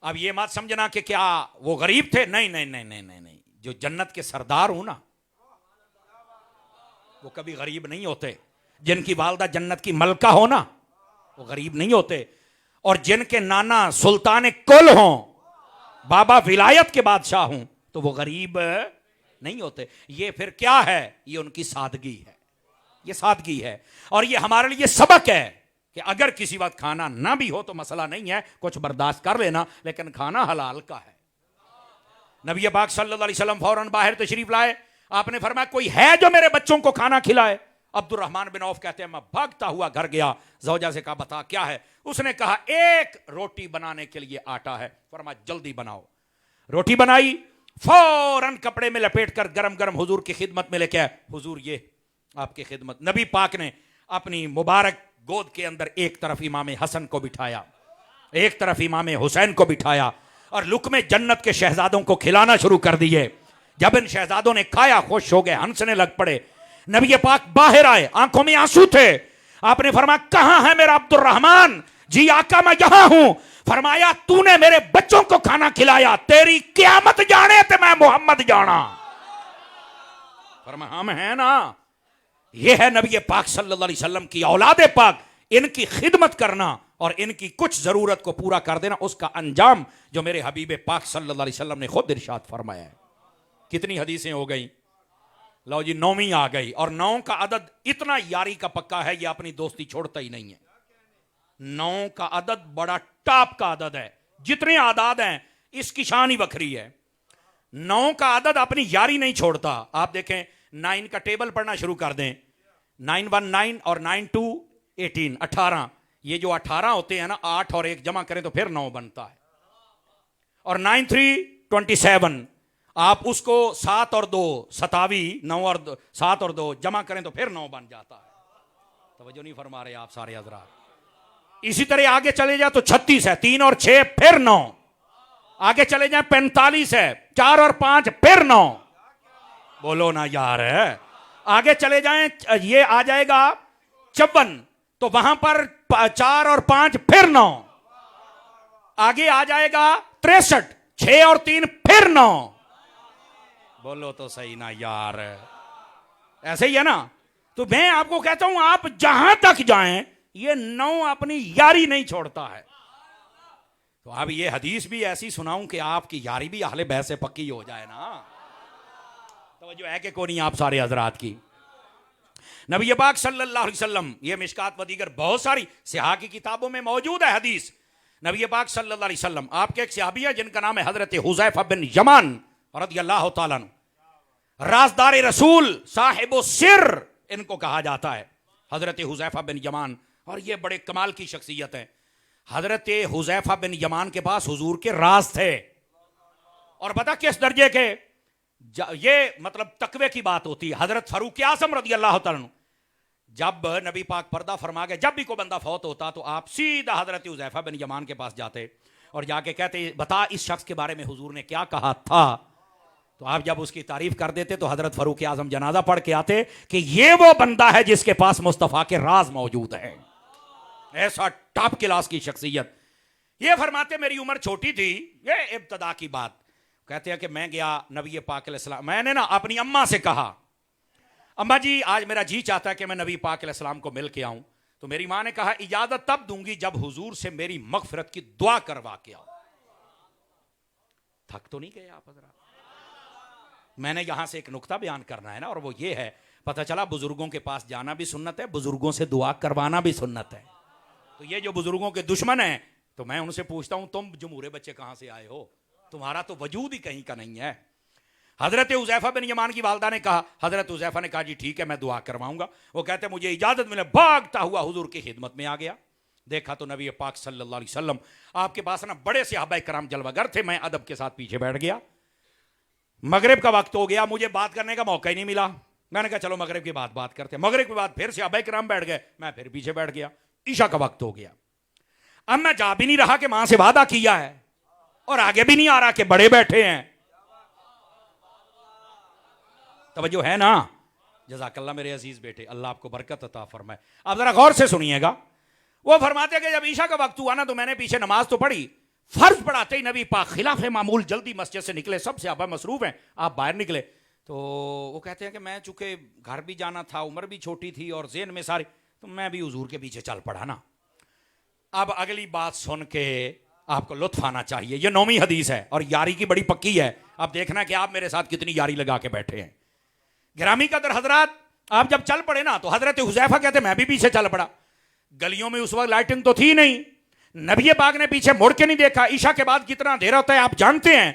अब ये मत समझना कि क्या वो गरीब थे, नहीं नहीं नहीं नहीं नहीं नहीं, जो जन्नत के सरदार हूं ना वो कभी गरीब नहीं होते। जिनकी वालदा जन्नत की मलका हो ना वो गरीब नहीं होते, और जिनके नाना सुल्तान कुल हों, बाबा विलायत के बादशाह हों, तो वो गरीब नहीं होते। ये फिर क्या है? ये उनकी सादगी है, ये सादगी है। और ये हमारे लिए सबक है कि अगर किसी वक्त खाना ना भी हो तो मसला नहीं है, कुछ बर्दाश्त कर लेना, लेकिन खाना हलाल का है। नबी पाक सल्लल्लाहु अलैहि वसल्लम फौरन बाहर तशरीफ लाए। आपने फरमाया कोई है जो मेरे बच्चों को खाना खिलाए? अब्दुर्रहमान बिन औफ कहते हैं मैं भागता हुआ घर गया, ज़ौजा से कहा बता क्या है? उसने कहा एक रोटी बनाने के लिए आटा है। फरमाया जल्दी बनाओ। रोटी बनाई, फौरन कपड़े में लपेट कर गरम गरम हुजूर की खिदमत में लेके आए। हुजूर ये आपकी खिदमत। नबी पाक ने अपनी मुबारक गोद के अंदर एक तरफ इमाम हसन को बिठाया, एक तरफ इमाम हुसैन को बिठाया और लुकमे जन्नत के शहजादों को खिलाना शुरू कर दिए। जब इन शहजादों ने खाया खुश हो गए, हंसने लग पड़े। नबी पाक बाहर आए, आंखों में आंसू थे। आपने फरमाया कहां है मेरा अब्दुर्रहमान? जी आका मैं यहां हूं। फरमाया तूने मेरे बच्चों को खाना खिलाया, तेरी क़यामत जाने ते मैं मोहम्मद जाना। फरमाया हम हैं ना। यह है नबी पाक सल्लल्लाहु अलैहि वसल्लम की औलादे पाक, इनकी खिदमत करना और इनकी कुछ जरूरत को पूरा कर देना, उसका अंजाम जो मेरे हबीब पाक सल्लल्लाहु अलैहि वसल्लम ने खुद इरशाद फरमाया है। कितनी हदीसें हो गई? लो जी 9वीं आ गई। और 9 का अदद इतना यारी का पक्का है, यह अपनी दोस्ती छोड़ता ही नहीं है। 9 का अदद बड़ा टॉप का अदद है। जितने आदाद हैं इसकी शान ही बखरी है। 9 का अदद अपनी यारी नहीं छोड़ता। आप देखें 9 का टेबल पढ़ना शुरू कर दें, 9 1 9 और 9 2 18 18। ये जो 18 होते हैं ना, 8 और 1 जमा करें तो फिर 9 बनता है। और 9 3 27, आप उसको 7 और 2 27, 9 और 7 और 2 जमा करें तो फिर 9 बन जाता है। तवज्जो नहीं फरमा रहे आप सारे हजरात। इसी तरह आगे चले जाए तो 36 है, 3 और 6 फिर 9। आगे चले जाए 45 है, 4 और 5 फिर 9। बोलो ना यार है। आगे चले जाएं, ये आ जाएगा 54, तो वहां पर 4 और 5 फिर 9। आगे आ जाएगा 63, 6 और 3 फिर 9। बोलो तो सही ना यार, ऐसे ही है ना। तो मैं आपको कहता हूं आप जहां तक जाएं ये 9 अपनी यारी नहीं छोड़ता है। तो अब ये हदीस भी ऐसी सुनाऊं कि आपकी यारी भी अहले बैत से पक्की हो जाए ना। तो जो है कि कोई नहीं आप सारे हजरात की। नबी पाक सल्लल्लाहु अलैहि वसल्लम, ये मिशकात व दीगर बहुत सारी सिहा की किताबों में मौजूद है हदीस। नबी पाक सल्लल्लाहु अलैहि वसल्लम, आपके एक सहाबी है जिनका नाम है हजरत हुज़ैफा बिन यमान रज़ियल्लाहु ताला अन्हु, राज़दार रसूल, साहिब सिर इनको कहा जाता है, हजरत हुज़ैफा बिन यमान। और ये बड़े कमाल की शख्सियत है। हजरत हुज़ैफा बिन यमान के पास हुजूर के राज थे, और पता किस दर्जे के? ये मतलब तकवे की बात होती है। हजरत फारूक आज़म रज़ियल्लाहु ताला अन्हु, जब नबी पाक पर्दा फरमा गए, जब भी कोई बंदा फौत होता तो आप सीधा हजरत हुज़ैफा बिन यमान के पास जाते और जाके कहते बता इस शख्स के बारे में हुजूर ने क्या कहा था। तो आप जब उसकी तारीफ कर देते तो हजरत फारूक आज़म जनाजा पढ़ के आते कि ये वो बंदा है जिसके पास मुस्तफ़ा के राज मौजूद है। ऐसा टॉप क्लास की शख्सियत। ये फरमाते मेरी उम्र छोटी थी, ये इब्तदा की बात। कहते हैं कि मैं गया नबी पाक अलैहिस्सलाम, मैंने ना अपनी अम्मा से कहा अम्मा जी आज मेरा जी चाहता है कि मैं नबी पाक अलैहिस्सलाम को मिल के आऊं। तो मेरी मां ने कहा इजाजत तब दूंगी जब हुजूर से मेरी मगफिरत की दुआ करवा के आओ। थक तो नहीं गए आप हजरा? मैंने यहां से एक नुक्ता बयान करना है ना, और वो ये है, पता चला बुजुर्गों के पास जाना भी सुन्नत है, बुजुर्गों से दुआ करवाना भी सुन्नत है। तो ये जो बुजुर्गों के दुश्मन हैं, तो मैं उनसे पूछता हूं तुम जमूरे बच्चे कहां से आए हो? तुम्हारा तो वजूद ही कहीं का नहीं है। हजरत हुज़ैफा बिन यमान की वालदा ने कहा, हजरत हुज़ैफा ने कहा जी ठीक है मैं दुआ करवाऊंगा। वो कहते मुझे इजाजत मिले, भागता हुआ हुजूर की खिदमत में आ गया। देखा तो नबी पाक सल्लल्लाहु अलैहि वसल्लम आपके पास ना बड़े सहाबाए कराम जलवागर थे। मैं अदब के साथ पीछे बैठ गया। मगरिब का वक्त हो गया, मुझे बात करने का मौका ही नहीं मिला। मैंने कहा चलो मगरिब के बाद बात करते हैं। मगरिब के बाद फिर सहाबाए कराम बैठ गए, मैं फिर पीछे बैठ गया। ईशा का वक्त हो गया। अब मैं जा भी नहीं रहा कि मां से वादा किया है, और आगे भी नहीं आ रहा कि बड़े बैठे हैं। तवज्जो है ना? जज़ाकल्लाह मेरे अजीज बेटे, अल्लाह आपको बरकत अता फरमाए। आप जरा गौर से सुनिएगा। वो फरमाते कि जब ईशा का वक्त हुआ ना तो मैंने पीछे नमाज तो पढ़ी, फर्ज पढ़ाते ही नबी पाक खिलाफ मामूल जल्दी मस्जिद से निकले। सबसे आप मसरूफ हैं, आप बाहर निकले। तो वो कहते हैं कि मैं चूंकि घर भी जाना था, उम्र भी छोटी थी और ज़हन में सारी, तो मैं भी हुजूर के पीछे चल पड़ा ना। अब अगली बात सुन के आपको लुत्फ आना चाहिए। ये 9वीं हदीस है और यारी की बड़ी पक्की है। अब देखना कि आप मेरे साथ कितनी यारी लगा के बैठे हैं। गिरामी कदर हजरात, आप जब चल पड़े ना तो हजरत हुजैफा कहते मैं भी पीछे चल पड़ा। गलियों में उस वक्त लाइटिंग तो थी नहीं, नबी पाक ने पीछे मुड़ के नहीं देखा। ईशा के बाद कितना अंधेरा होता है आप जानते हैं।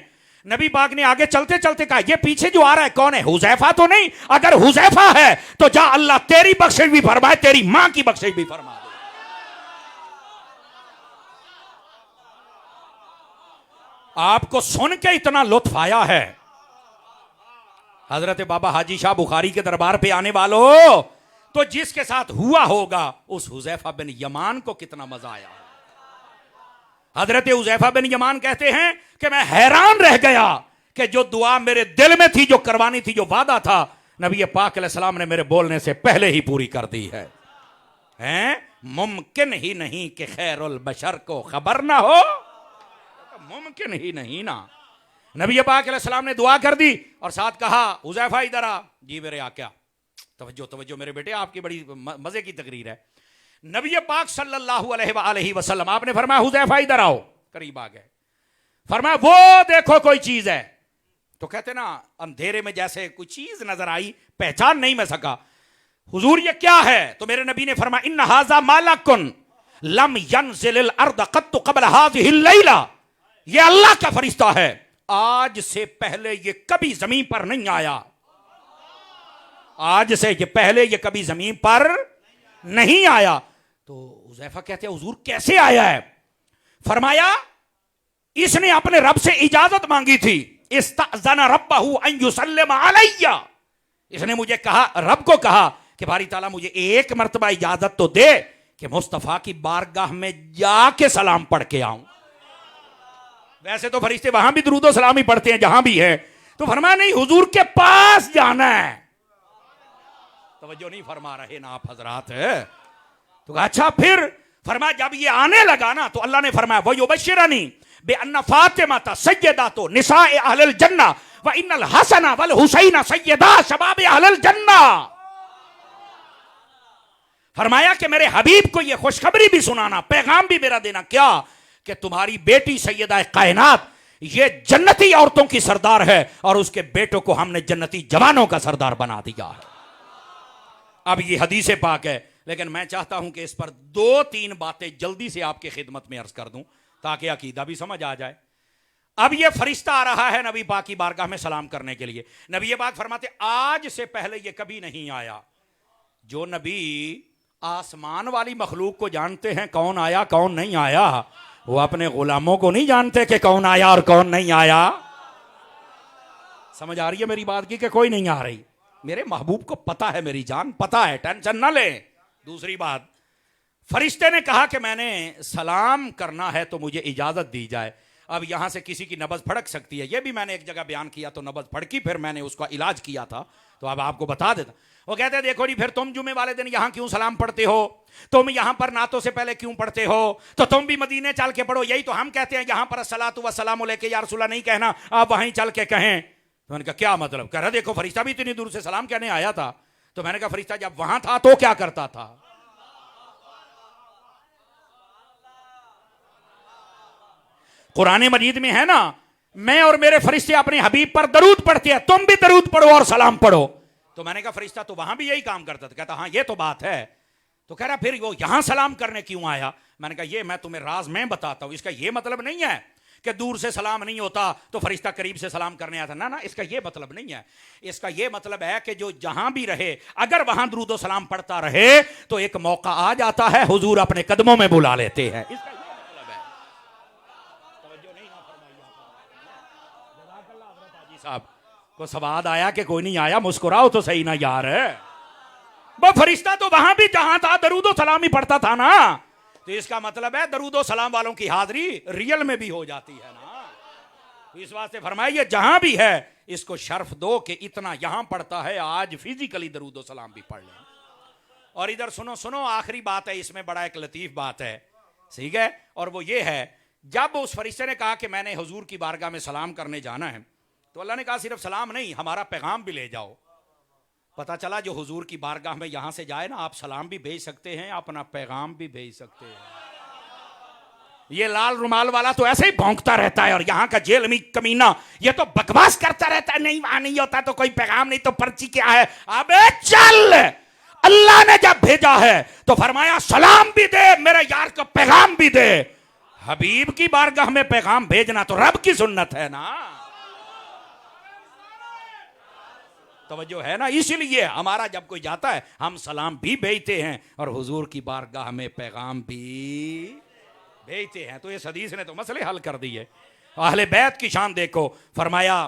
नबी पाक ने आगे चलते चलते कहा ये पीछे जो आ रहा है कौन है? हुजैफा तो नहीं? अगर हुजैफा है तो जा अल्लाह तेरी बख्शिश भी फरमाए, तेरी मां की बख्शिश भी फरमा दे। आपको सुन के इतना लुत्फ आया है, हजरत बाबा हाजी शाह बुखारी के दरबार पे आने वालों, तो जिसके साथ हुआ होगा उस हुजैफा बिन यमान को कितना मजा आया। हजरत हुजैफा बिन यमान कहते हैं कि मैं हैरान रह गया कि जो दुआ मेरे दिल में थी, जो करवानी थी, जो वादा था, नबी पाक अलैहिस्सलाम ने मेरे बोलने से पहले ही पूरी कर दी है। मुमकिन ही नहीं कि खैरुल बशर को खबर ना हो, मुमकिन ही नहीं ना। नबी पाक अलैहिस्सलाम ने दुआ कर दी और साथ कहा हुजैफा इधर आ। जी मेरे आका, तवज्जो तवज्जो मेरे बेटे, आपकी बड़ी मजे की तकरीर है। नबी पाक सल्लल्लाहु अलैहि वसल्लम आपने फरमाया हुजैफा इधर आओ, करीब आ गए। फरमाया वो देखो कोई चीज है। तो कहते ना अंधेरे में जैसे कोई चीज नजर आई, पहचान नहीं मैं सका। हुजूर ये क्या है? तो मेरे नबी ने फरमाया इन्न हाजा मालकुन लम यनज़िल अर्द क़त्तु क़ब्ल हाज़िहि लैला, ये अल्लाह का फरिश्ता है, आज से पहले ये कभी जमीन पर नहीं आया। आज से ये पहले ये कभी जमीन पर नहीं आया। तो हुज़ैफा कहते हैं हुजूर कैसे आया है? फरमाया इसने अपने रब से इजाजत मांगी थी। इस्तअज़ना रब्बहु अन युसल्लिम अलैया, इसने मुझे कहा, रब को कहा कि बारी ताला मुझे एक मर्तबा इजाजत तो दे कि मुस्तफा की बारगाह में जाके सलाम पढ़ के आऊं। वैसे तो फरिश्ते वहां भी दुरूद और सलाम ही पढ़ते हैं जहां भी है। तो फरमाया नहीं, हुजूर के पास जाना है। तवज्जो नहीं फरमा रहे ना आप हजरात है। तो अच्छा फिर फरमाया जब ये आने लगा ना तो अल्लाह ने फरमाया वो युबश्शिरनी बेअन्ना फातिमा सय्यदातु निसाए अहलिल जन्ना व इन्नल हसना वल हुसैना सय्यदा शबाब अहलिल जन्ना। फरमाया कि मेरे हबीब को ये खुशखबरी भी सुनाना, पैगाम भी मेरा देना, क्या कि तुम्हारी बेटी सैयदा कायनात ये जन्नती औरतों की सरदार है और उसके बेटों को हमने जन्नती जवानों का सरदार बना दिया है। अब ये हदीस पाक है, लेकिन मैं चाहता हूं कि इस पर दो तीन बातें जल्दी से आपके खिदमत में अर्ज कर दूं ताकि अकीदा भी समझ आ जाए। अब ये फरिश्ता आ रहा है नबी पाक की बारगाह में सलाम करने के लिए। नबी पाक फरमाते आज से पहले ये कभी नहीं आया। जो नबी आसमान वाली मखलूक को जानते हैं कौन आया कौन नहीं आया, वो अपने गुलामों को नहीं जानते कि कौन आया और कौन नहीं आया। समझ आ रही है मेरी बात की कि कोई नहीं आ रही? मेरे महबूब को पता है, मेरी जान पता है, टेंशन ना ले। दूसरी बात, फरिश्ते ने कहा कि मैंने सलाम करना है तो मुझे इजाजत दी जाए। अब यहां से किसी की नब्ज फड़क सकती है, यह भी मैंने एक जगह बयान किया तो नब्ज फड़की, फिर मैंने उसका इलाज किया था तो अब आपको बता देता। वो कहते हैं देखो जी फिर तुम जुमे वाले दिन यहां क्यों सलाम पढ़ते हो, तुम यहां पर नातों से पहले क्यों पढ़ते हो, तो तुम भी मदीने चल के पढ़ो। यही तो हम कहते हैं यहां पर अस्सलातु वस्सलामु अलैका या रसूलल्लाह नहीं कहना, आप वहीं चल के कहें। तो मैंने कहा क्या मतलब? कह रहा देखो फरिश्ता भी इतनी दूर से सलाम कहने आया था। तो मैंने कहा फरिश्ता जब वहां था तो क्या करता था? कुरान मजीद में है ना, मैं और मेरे फरिश्ते अपने हबीब पर दरूद पढ़ते हैं, तुम भी दरूद पढ़ो और सलाम पढ़ो। तो मैंने कहा फरिश्ता तो वहां भी यही काम करता था। कहता हाँ ये तो बात है। तो कह रहा फिर वो यहां सलाम करने क्यों आया? मैंने कहा ये मैं तुम्हें राज में बताता हूं, इसका ये मतलब नहीं है कि दूर से सलाम नहीं होता तो फरिश्ता करीब से सलाम करने आता, ना ना, इसका ये मतलब नहीं है। इसका ये मतलब है कि जो जहां भी रहे अगर वहां दरूद और सलाम पढ़ता रहे तो एक मौका आ जाता है, हुजूर अपने कदमों में बुला लेते हैं। इसका ये मतलब है। तवज्जो नहीं ना फरमाई हाजी साहब को सवाद आया कि कोई नहीं आया? मुस्कुराओ तो सही ना यार। वो फरिश्ता तो वहां भी जहां था दरूद और सलाम ही पढ़ता था ना, तो इसका मतलब है दरूद और सलाम वालों की हाजिरी रियल में भी हो जाती है ना। तो इस वास्ते फरमाइए जहां भी है इसको शर्फ दो कि इतना यहां पढ़ता है, आज फिजिकली दरूद और सलाम भी पढ़ लें। और इधर सुनो सुनो, आखिरी बात है, इसमें बड़ा एक लतीफ बात है, ठीक है? और वो ये है, जब उस फरिश्ते ने कहा कि मैंने हुजूर की बारगाह में सलाम करने जाना है, तो अल्लाह ने कहा सिर्फ सलाम नहीं, हमारा पैगाम भी ले जाओ। पता चला जो हुजूर की बारगाह में यहां से जाए ना, आप सलाम भी भेज सकते हैं, अपना पैगाम भी भेज सकते हैं। ये लाल रुमाल वाला तो ऐसे ही भौंकता रहता है, और यहां का जेल में कमीना ये तो बकवास करता रहता है, नहीं वहां नहीं होता तो कोई पैगाम नहीं तो पर्ची क्या है। अबे चल, अल्लाह ने जब भेजा है तो फरमाया सलाम भी दे, मेरे यार को पैगाम भी दे। हबीब की बारगाह में पैगाम भेजना तो रब की सुन्नत है ना, तवज्जो है ना। इसलिए हमारा जब कोई जाता है हम सलाम भी भेजते हैं और हुजूर की बारगाह में पैगाम भी भेजते हैं। तो इस हदीस ने तो मसले हल कर दिए। अहले बैत की शान देखो, फरमाया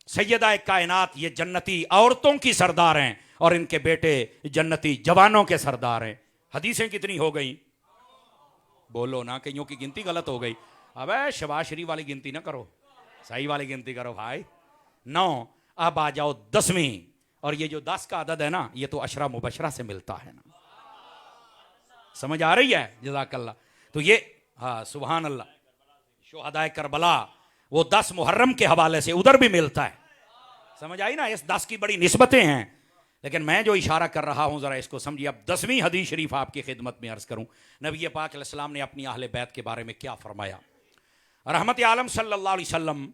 सैयदा कायनात ये जन्नती औरतों की सरदार हैं और इनके बेटे जन्नती जवानों के सरदार हैं। हदीसें कितनी हो गई? बोलो ना, कईयों की गिनती गलत हो गई। अबे शबाज शरीफ वाली गिनती ना करो, सही वाली गिनती करो भाई। 9, अब आ जाओ 10वीं, और ये जो 10 का अदद है ना, ये तो अशरा मुबशरा से मिलता है ना, समझ आ रही है? जज़ाकल्लाह। तो ये हाँ सुभान अल्लाह, शुहदाए करबला वो 10 मुहर्रम के हवाले से उधर भी मिलता है, समझ आई ना। इस 10 की बड़ी निस्बतें हैं, लेकिन मैं जो इशारा कर रहा हूं जरा इसको समझिए। अब 10वीं हदीस शरीफ आपकी खिदमत में अर्ज करूं। नबी पाक अलैहि सलाम ने अपनी अहले बैत के बारे में क्या फरमाया। रहमत आलम सल्लल्लाहु अलैहि वसल्लम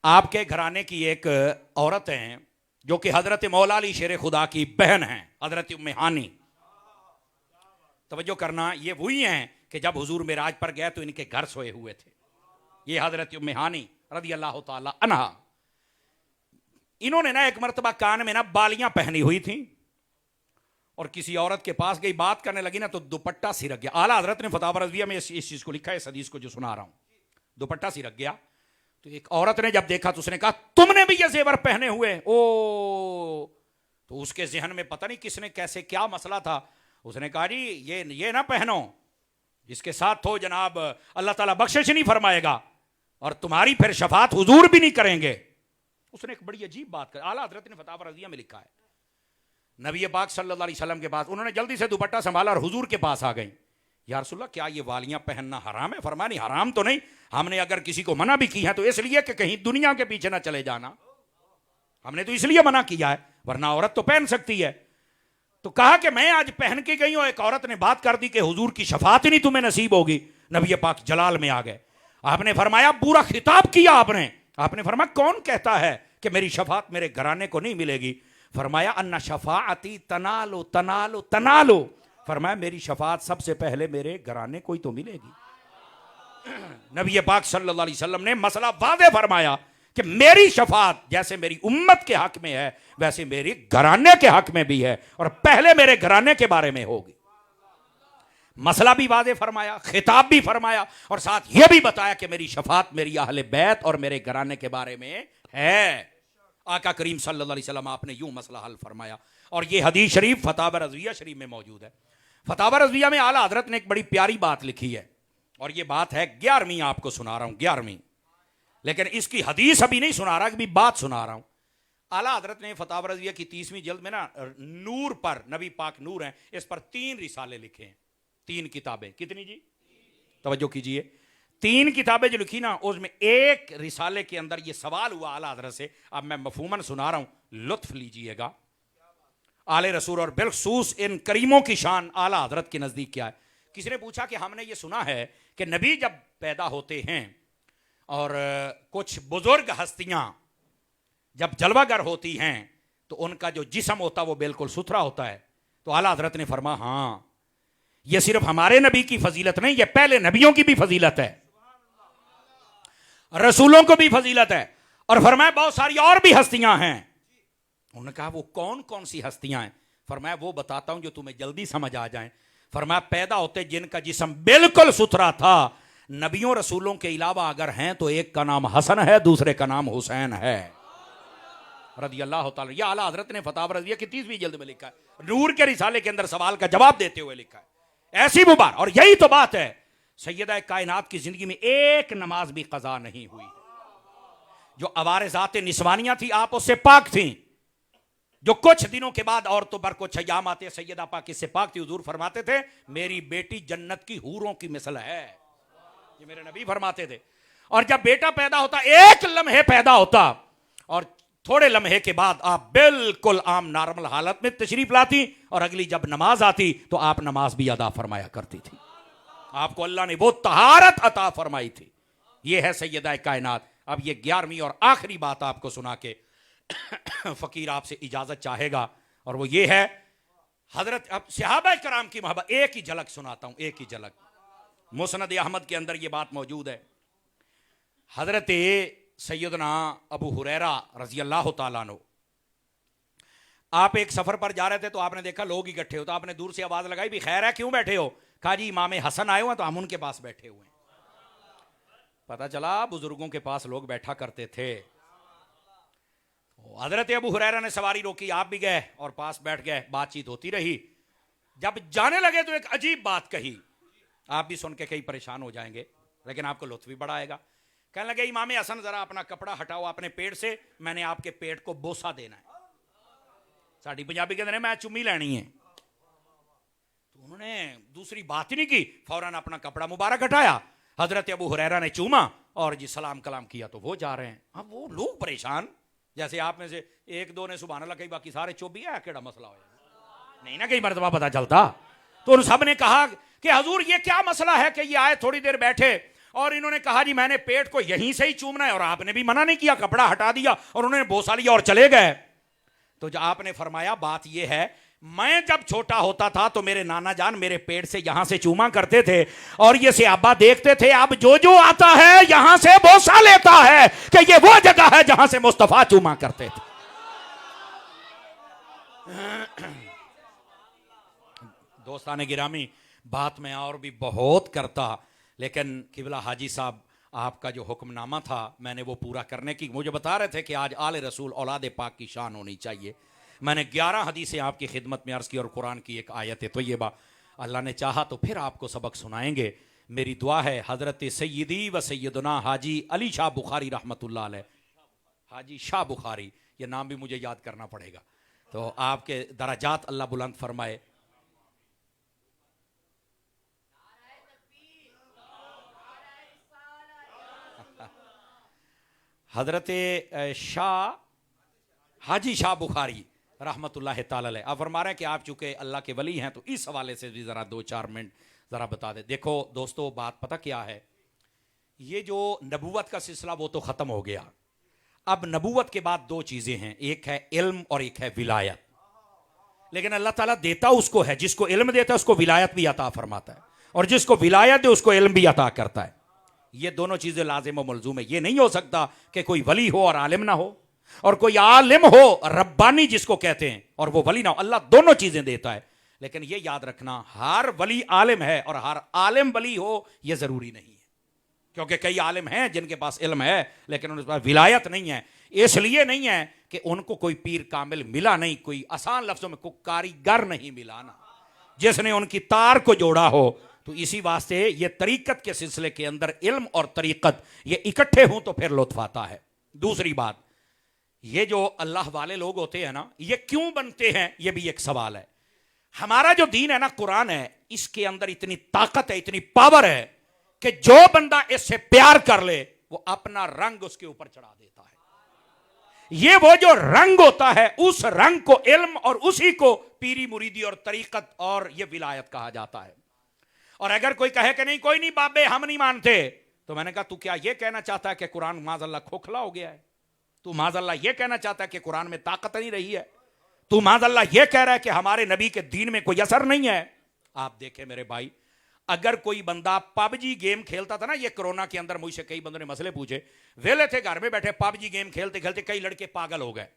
आपके घराने की एक औरत हैं जो कि हजरत मौला अली शेर खुदा की बहन हैं, हजरत उम्मे हानी। तवज्जो करना, ये वही हैं कि जब हुजूर मेराज पर गए तो इनके घर सोए हुए थे। ये हजरत उम्मे हानी रदी अल्लाह ताला अन्हा, इन्होंने ना एक मरतबा कान में ना बालियां पहनी हुई थी और किसी औरत के पास गई, बात करने लगी ना तो दुपट्टा सिरक गया। आला हजरत ने फतावा रज़विया में इस चीज को लिखा है, इस हदीस को जो सुना रहा हूं, दुपट्टा सिरक गया। तो एक औरत ने जब देखा तो उसने कहा तुमने भी ये जेवर पहने हुए? ओ, तो उसके जहन में पता नहीं किसने कैसे क्या मसला था, उसने कहा जी ये ना पहनो, इसके साथ हो जनाब अल्लाह ताला बख्शिश नहीं फरमाएगा और तुम्हारी फिर शफात हुजूर भी नहीं करेंगे। उसने एक बड़ी अजीब बात कर, आला हजरत ने फतावा रज़िया में लिखा है, नबी पाक सल्लल्लाहु अलैहि वसल्लम के पास उन्होंने जल्दी से दुपट्टा संभाला और हुजूर के पास आ गई। या रसूलल्लाह क्या ये वालियां पहनना हराम है? फरमाया नहीं, हराम तो नहीं, हमने अगर किसी को मना भी की है तो इसलिए कि कहीं दुनिया के पीछे ना चले जाना, हमने तो इसलिए मना किया है, वरना औरत तो पहन सकती है। तो कहा कि मैं आज पहन के गई हूं, एक औरत ने बात कर दी कि हुजूर की शफात ही नहीं तुम्हें नसीब होगी। नबी पाक जलाल में आ गए, आपने फरमाया पूरा खिताब किया आपने फरमाया कौन कहता है कि मेरी शफात मेरे घराने को नहीं मिलेगी? फरमाया अन्ना शफाअती तनालो तनालो तनालो, फरमाया मेरी शफात सबसे पहले मेरे घराने को ही तो मिलेगी। नबी पाक सल्लल्लाहु अलैहि वसल्लम ने मसला वादे फरमाया कि मेरी शफात जैसे मेरी उम्मत के हक में है वैसे मेरे घराने के हक में भी है, और पहले मेरे घराने के बारे में होगी। मसला भी वादे फरमाया, खिताब भी फरमाया, और साथ यह भी बताया कि मेरी शफात मेरी अहले बैत और मेरे घराने के बारे में है। आका करीम सल्लल्लाहु अलैहि वसल्लम आपने यूं मसला हल फरमाया, और यह हदीस शरीफ फतावा रज़विया शरीफ में मौजूद है। फतावा रज़विया में आला हजरत ने एक बड़ी प्यारी बात लिखी है, और यह बात है 11वीं, आपको सुना रहा हूं 11वीं, लेकिन इसकी हदीस अभी नहीं सुना रहा, अभी बात सुना रहा हूं। आला हजरत ने फतावा रज़विया की 30वीं जल्द में ना नूर पर, नबी पाक नूर हैं, इस पर 3 रिसाले लिखे हैं, 3 किताबें। कितनी जी? तवज्जो कीजिए, 3 किताबें जो लिखी ना, उसमें एक रिसाले के अंदर ये सवाल हुआ आला हजरत से, अब मैं मफहूमन सुना रहा हूं, लुत्फ लीजिएगा। आले रसूल और बिलखसूस इन करीमों की शान आला हजरत के नजदीक क्या है? किसी ने पूछा कि हमने ये सुना है कि नबी जब पैदा होते हैं और कुछ बुजुर्ग हस्तियां जब जलवागर होती हैं तो उनका जो जिस्म होता है वो बिल्कुल सुथरा होता है। तो आला हजरत ने फरमाया हां, यह सिर्फ हमारे नबी की फजीलत नहीं, यह पहले नबियों की भी फजीलत है, रसूलों को भी फजीलत है। और फरमाया बहुत सारी और भी हस्तियां हैं। उन्होंने कहा वो कौन कौन सी हस्तियां हैं? फरमाया वो बताता हूं जो तुम्हें जल्दी समझ आ जाए। फरमाया पैदा होते जिनका जिस्म बिल्कुल सुथरा था, नबियों रसूलों के अलावा अगर हैं तो एक का नाम हसन है, दूसरे का नाम हुसैन है रदी अल्लाह ताला। यह आला हजरत ने फतावा रज़विया की 30वीं जल्द में लिखा है, नूर के रिसाले के अंदर सवाल का जवाब देते हुए लिखा है। ऐसी मुबारक, और यही तो बात है, सैयदा कायनात की जिंदगी में एक नमाज भी कज़ा नहीं हुई। जो अवारिज़ात निस्वानियां थी आप उससे पाक थी, जो कुछ दिनों के बाद औरतों पर कुछ अय्याम आते, सैयदा पाक इससे पाक थी। हुजूर फरमाते थे मेरी बेटी जन्नत की हूरों की मिसल है, ये मेरे नबी फरमाते थे। और जब बेटा पैदा होता, एक लम्हे पैदा होता और थोड़े लम्हे के बाद आप बिल्कुल आम नॉर्मल हालत में तशरीफ लाती, और अगली जब नमाज आती तो आप नमाज भी अदा फरमाया करती थी। आपको अल्लाह ने वो तहारत अता फरमाई थी। ये है सैयदा कायनात। अब ये 11वीं और आखिरी बात आपको सुना के फकीर आपसे इजाजत चाहेगा, और वो ये है हजरत, अब सहाबा कराम की मोहब्बत एक ही झलक सुनाता हूं, एक ही झलक। मुस्नद अहमद के अंदर ये बात मौजूद है। हजरत सैयदना अबू हुरैरा रजी अल्लाह तआला अन्हु, आप एक सफर पर जा रहे थे तो आपने देखा लोग इकट्ठे हो, तो आपने दूर से आवाज लगाई भी खैर है क्यों बैठे हो? कहा जी इमाम हसन आए हुए हैं तो हम उनके पास बैठे हुए हैं। पता चला बुजुर्गों के पास लोग बैठा करते थे। हजरत अबू हुरैरा ने सवारी रोकी, आप भी गए और पास बैठ गए, बातचीत होती रही। जब जाने लगे तो एक अजीब बात कही, आप भी सुन के कहीं परेशान हो जाएंगे लेकिन आपको लुत्फ भी बड़ा आएगा। कहने लगे इमाम हसन जरा अपना कपड़ा हटाओ अपने पेट से, मैंने आपके पेट को बोसा देना है। साड़ी पंजाबी के अंदर मैं चुम्मी लेनी है। तो उन्होंने दूसरी बात ही नहीं की, फौरन अपना कपड़ा मुबारक हटाया, हजरत अबू हुरैरा ने चूमा और जी सलाम कलाम किया तो वो जा रहे हैं। अब वो लोग परेशान, जैसे आप में से एक दो ने सुभान अल्लाह कही, बाकी सारे चुप है, केड़ा मसला हो नहीं ना, कई मरतबा पता चलता। तो उन सब ने कहा कि हजूर ये क्या मसला है कि ये आए थोड़ी देर बैठे और इन्होंने कहा जी मैंने पेट को यहीं से ही चूमना है, और आपने भी मना नहीं किया, कपड़ा हटा दिया और उन्होंने बोसा लिया और चले गए। तो जो आपने फरमाया बात यह है, मैं जब छोटा होता था तो मेरे नाना जान मेरे पेट से यहां से चूमा करते थे और ये सहाबा देखते थे अब जो जो आता है यहां से बोसा लेता है कि ये वो जगह है जहां से मुस्तफा चूमा करते थे। दोस्ताने गिरामी, बात में और भी बहुत करता, लेकिन किबला हाजी साहब आपका जो हुक्मनामा था मैंने वो पूरा करने की, मुझे बता रहे थे कि आज आले रसूल औलाद पाक की शान होनी चाहिए। मैंने 11 हदीसें आपकी खिदमत में अर्ज़ की और कुरान की एक आयत है। तो ये बात अल्लाह ने चाहा तो फिर आपको सबक सुनाएंगे। मेरी दुआ है हज़रत सैयदी व सैयदना हाजी अली शाह बुखारी रहमतुल्लाह अलैह, हाजी शाह बुखारी, ये नाम भी मुझे याद करना पड़ेगा, तो आपके दराजात अल्लाह बुलंद फरमाए। हजरत शाह हाजी शाह बुखारी रहमतुल्लाह ताला अलैह आप फरमा रहे हैं कि आप चूंकि अल्लाह के वली हैं तो इस हवाले से भी ज़रा 2-4 मिनट ज़रा बता दें। देखो दोस्तों, बात पता क्या है, ये जो नबूवत का सिलसिला वो तो ख़त्म हो गया। अब नबूवत के बाद 2 चीज़ें हैं, एक है इल्म और एक है विलायत। लेकिन अल्लाह ताला देता उसको है, जिसको इल्म देता है उसको विलायत भी अता फरमाता है, और जिसको विलायत दे उसको इल्म भी अता करता है। ये दोनों चीजें लाजिम और मलजूम है। ये नहीं हो सकता कि कोई वली हो और आलिम ना हो, और कोई आलिम हो रब्बानी जिसको कहते हैं और वो वली ना हो। अल्लाह दोनों चीजें देता है, लेकिन ये याद रखना हर वली आलिम है और हर आलिम वली हो ये जरूरी नहीं है, क्योंकि कई आलिम हैं जिनके पास इल्म है लेकिन उनके पास विलायत नहीं है। इसलिए नहीं है कि उनको कोई पीर कामिल मिला नहीं, कोई आसान लफ्जों में कोई कारीगर नहीं मिला ना जिसने उनकी तार को जोड़ा हो। तो इसी वास्ते ये तरीकत के सिलसिले के अंदर इल्म और तरीकत ये इकट्ठे हों तो फिर लुत्फ आता है। दूसरी बात, ये जो अल्लाह वाले लोग होते हैं ना, ये क्यों बनते हैं, ये भी एक सवाल है। हमारा जो दीन है ना, कुरान है, इसके अंदर इतनी ताकत है, इतनी पावर है कि जो बंदा इससे प्यार कर ले वो अपना रंग उसके ऊपर चढ़ा देता है। ये वो जो रंग होता है, उस रंग को इल्म और उसी को पीरी मुरीदी और तरीकत और ये विलायत कहा जाता है। और अगर कोई कहे कि नहीं कोई नहीं बाबे हम नहीं मानते, तो मैंने कहा तू क्या ये कहना चाहता है कि कुरान माज़अल्लाह खोखला हो गया है? तू माज़अल्लाह ये कहना चाहता है कि कुरान में ताकत नहीं रही है? तू माज़अल्लाह ये कह रहा है कि हमारे नबी के दीन में कोई असर नहीं है? आप देखें मेरे भाई, अगर कोई बंदा पबजी गेम खेलता था ना, ये कोरोना के अंदर मुझसे कई बंदों ने मसले पूछे, वेले थे घर में बैठे पबजी गेम खेलते खेलते कई लड़के पागल हो गए।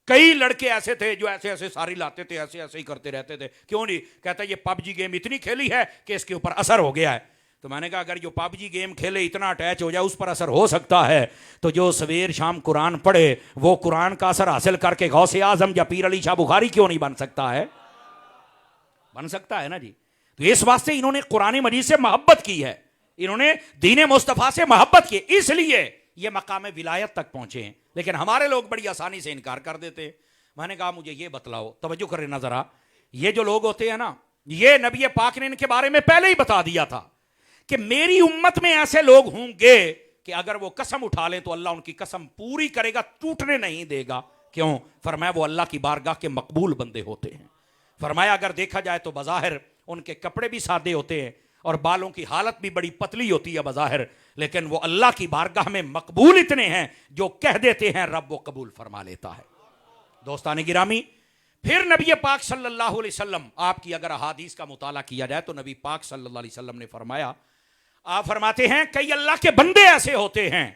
कई लड़के ऐसे थे जो ऐसे ऐसे सारी लाते थे, ऐसे ऐसे ही करते रहते थे। क्यों नहीं? कहता ये पबजी गेम इतनी खेली है कि इसके ऊपर असर हो गया है। तो मैंने कहा अगर जो पबजी गेम खेले इतना अटैच हो जाए उस पर असर हो सकता है, तो जो सवेर शाम कुरान पढ़े वो कुरान का असर हासिल करके गौसे आजम या पीर अली शाह बुखारी क्यों नहीं बन सकता है? बन सकता है ना जी। तो इस वास्ते इन्होंने कुरान मजीद से मोहब्बत की है, इन्होंने दीन मुस्तफ़ा से मोहब्बत की, इसलिए ये मकाम विलायत तक पहुंचे हैं। लेकिन हमारे लोग बड़ी आसानी से इनकार कर देते। मैंने कहा मुझे ये बतलाओ, तवज्जो करें ना जरा, ये जो लोग होते हैं ना, ये नबी पाक ने इनके बारे में पहले ही बता दिया था कि मेरी उम्मत में ऐसे लोग होंगे कि अगर वो कसम उठा लें तो अल्लाह उनकी कसम पूरी करेगा, टूटने नहीं देगा। क्यों? फरमाया वो अल्लाह की बारगाह के मकबूल बंदे होते हैं। फरमाया अगर देखा जाए तो बज़ाहिर उनके कपड़े भी सादे होते हैं और बालों की हालत भी बड़ी पतली होती है बज़ाहिर, लेकिन वो अल्लाह की बारगाह में मकबूल इतने हैं, जो कह देते हैं रब वो कबूल फरमा लेता है। दोस्तान गिरामी, फिर नबी पाक सल्लल्लाहु अलैहि वसल्लम, आपकी अगर अहादीस का मुताला किया जाए तो नबी पाक सल्लल्लाहु अलैहि वसल्लम ने फरमाया, आप फरमाते हैं कई अल्लाह के बंदे ऐसे होते हैं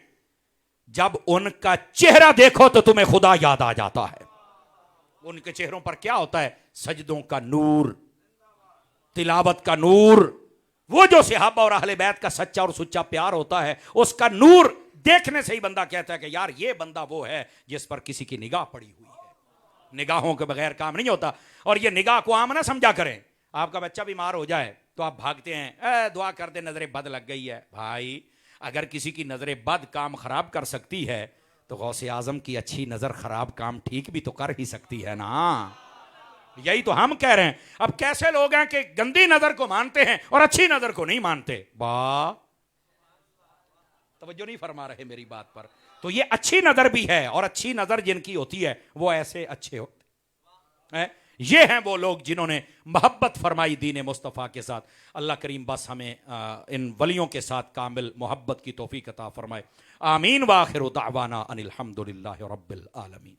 जब उनका चेहरा देखो तो तुम्हें खुदा याद आ जाता है। उनके चेहरों पर क्या होता है? सजदों का नूर, तिलावत का नूर, वो जो सहाबा और अहले बैत का सच्चा और सुच्चा प्यार होता है, उसका नूर देखने से ही बंदा कहता है कि यार ये बंदा वो है जिस पर किसी की निगाह पड़ी हुई है। निगाहों के बगैर काम नहीं होता। और ये निगाह को आम ना समझा करें। आपका बच्चा बीमार हो जाए तो आप भागते हैं, दुआ कर दे, नजर बद लग गई है। भाई, अगर किसी की नजर बद काम खराब कर सकती है तो गौसे आजम की अच्छी नजर खराब काम ठीक भी तो कर ही सकती है ना। यही तो हम कह रहे हैं। अब कैसे लोग हैं कि गंदी नजर को मानते हैं और अच्छी नजर को नहीं मानते। वाह, तवज्जो नहीं फरमा रहे मेरी बात पर। तो ये अच्छी नजर भी है, और अच्छी नजर जिनकी होती है वो ऐसे अच्छे होते हैं। ये हैं वो लोग जिन्होंने मोहब्बत फरमाई दीन मुस्तफ़ा के साथ। अल्लाह करीम बस हमें इन वलियों के साथ कामिल मोहब्बत की तौफीक अता फरमाए। आमीन। व आखिरु दावाना अनिल हम्दुलिल्लाहि रब्बिल आलमीन।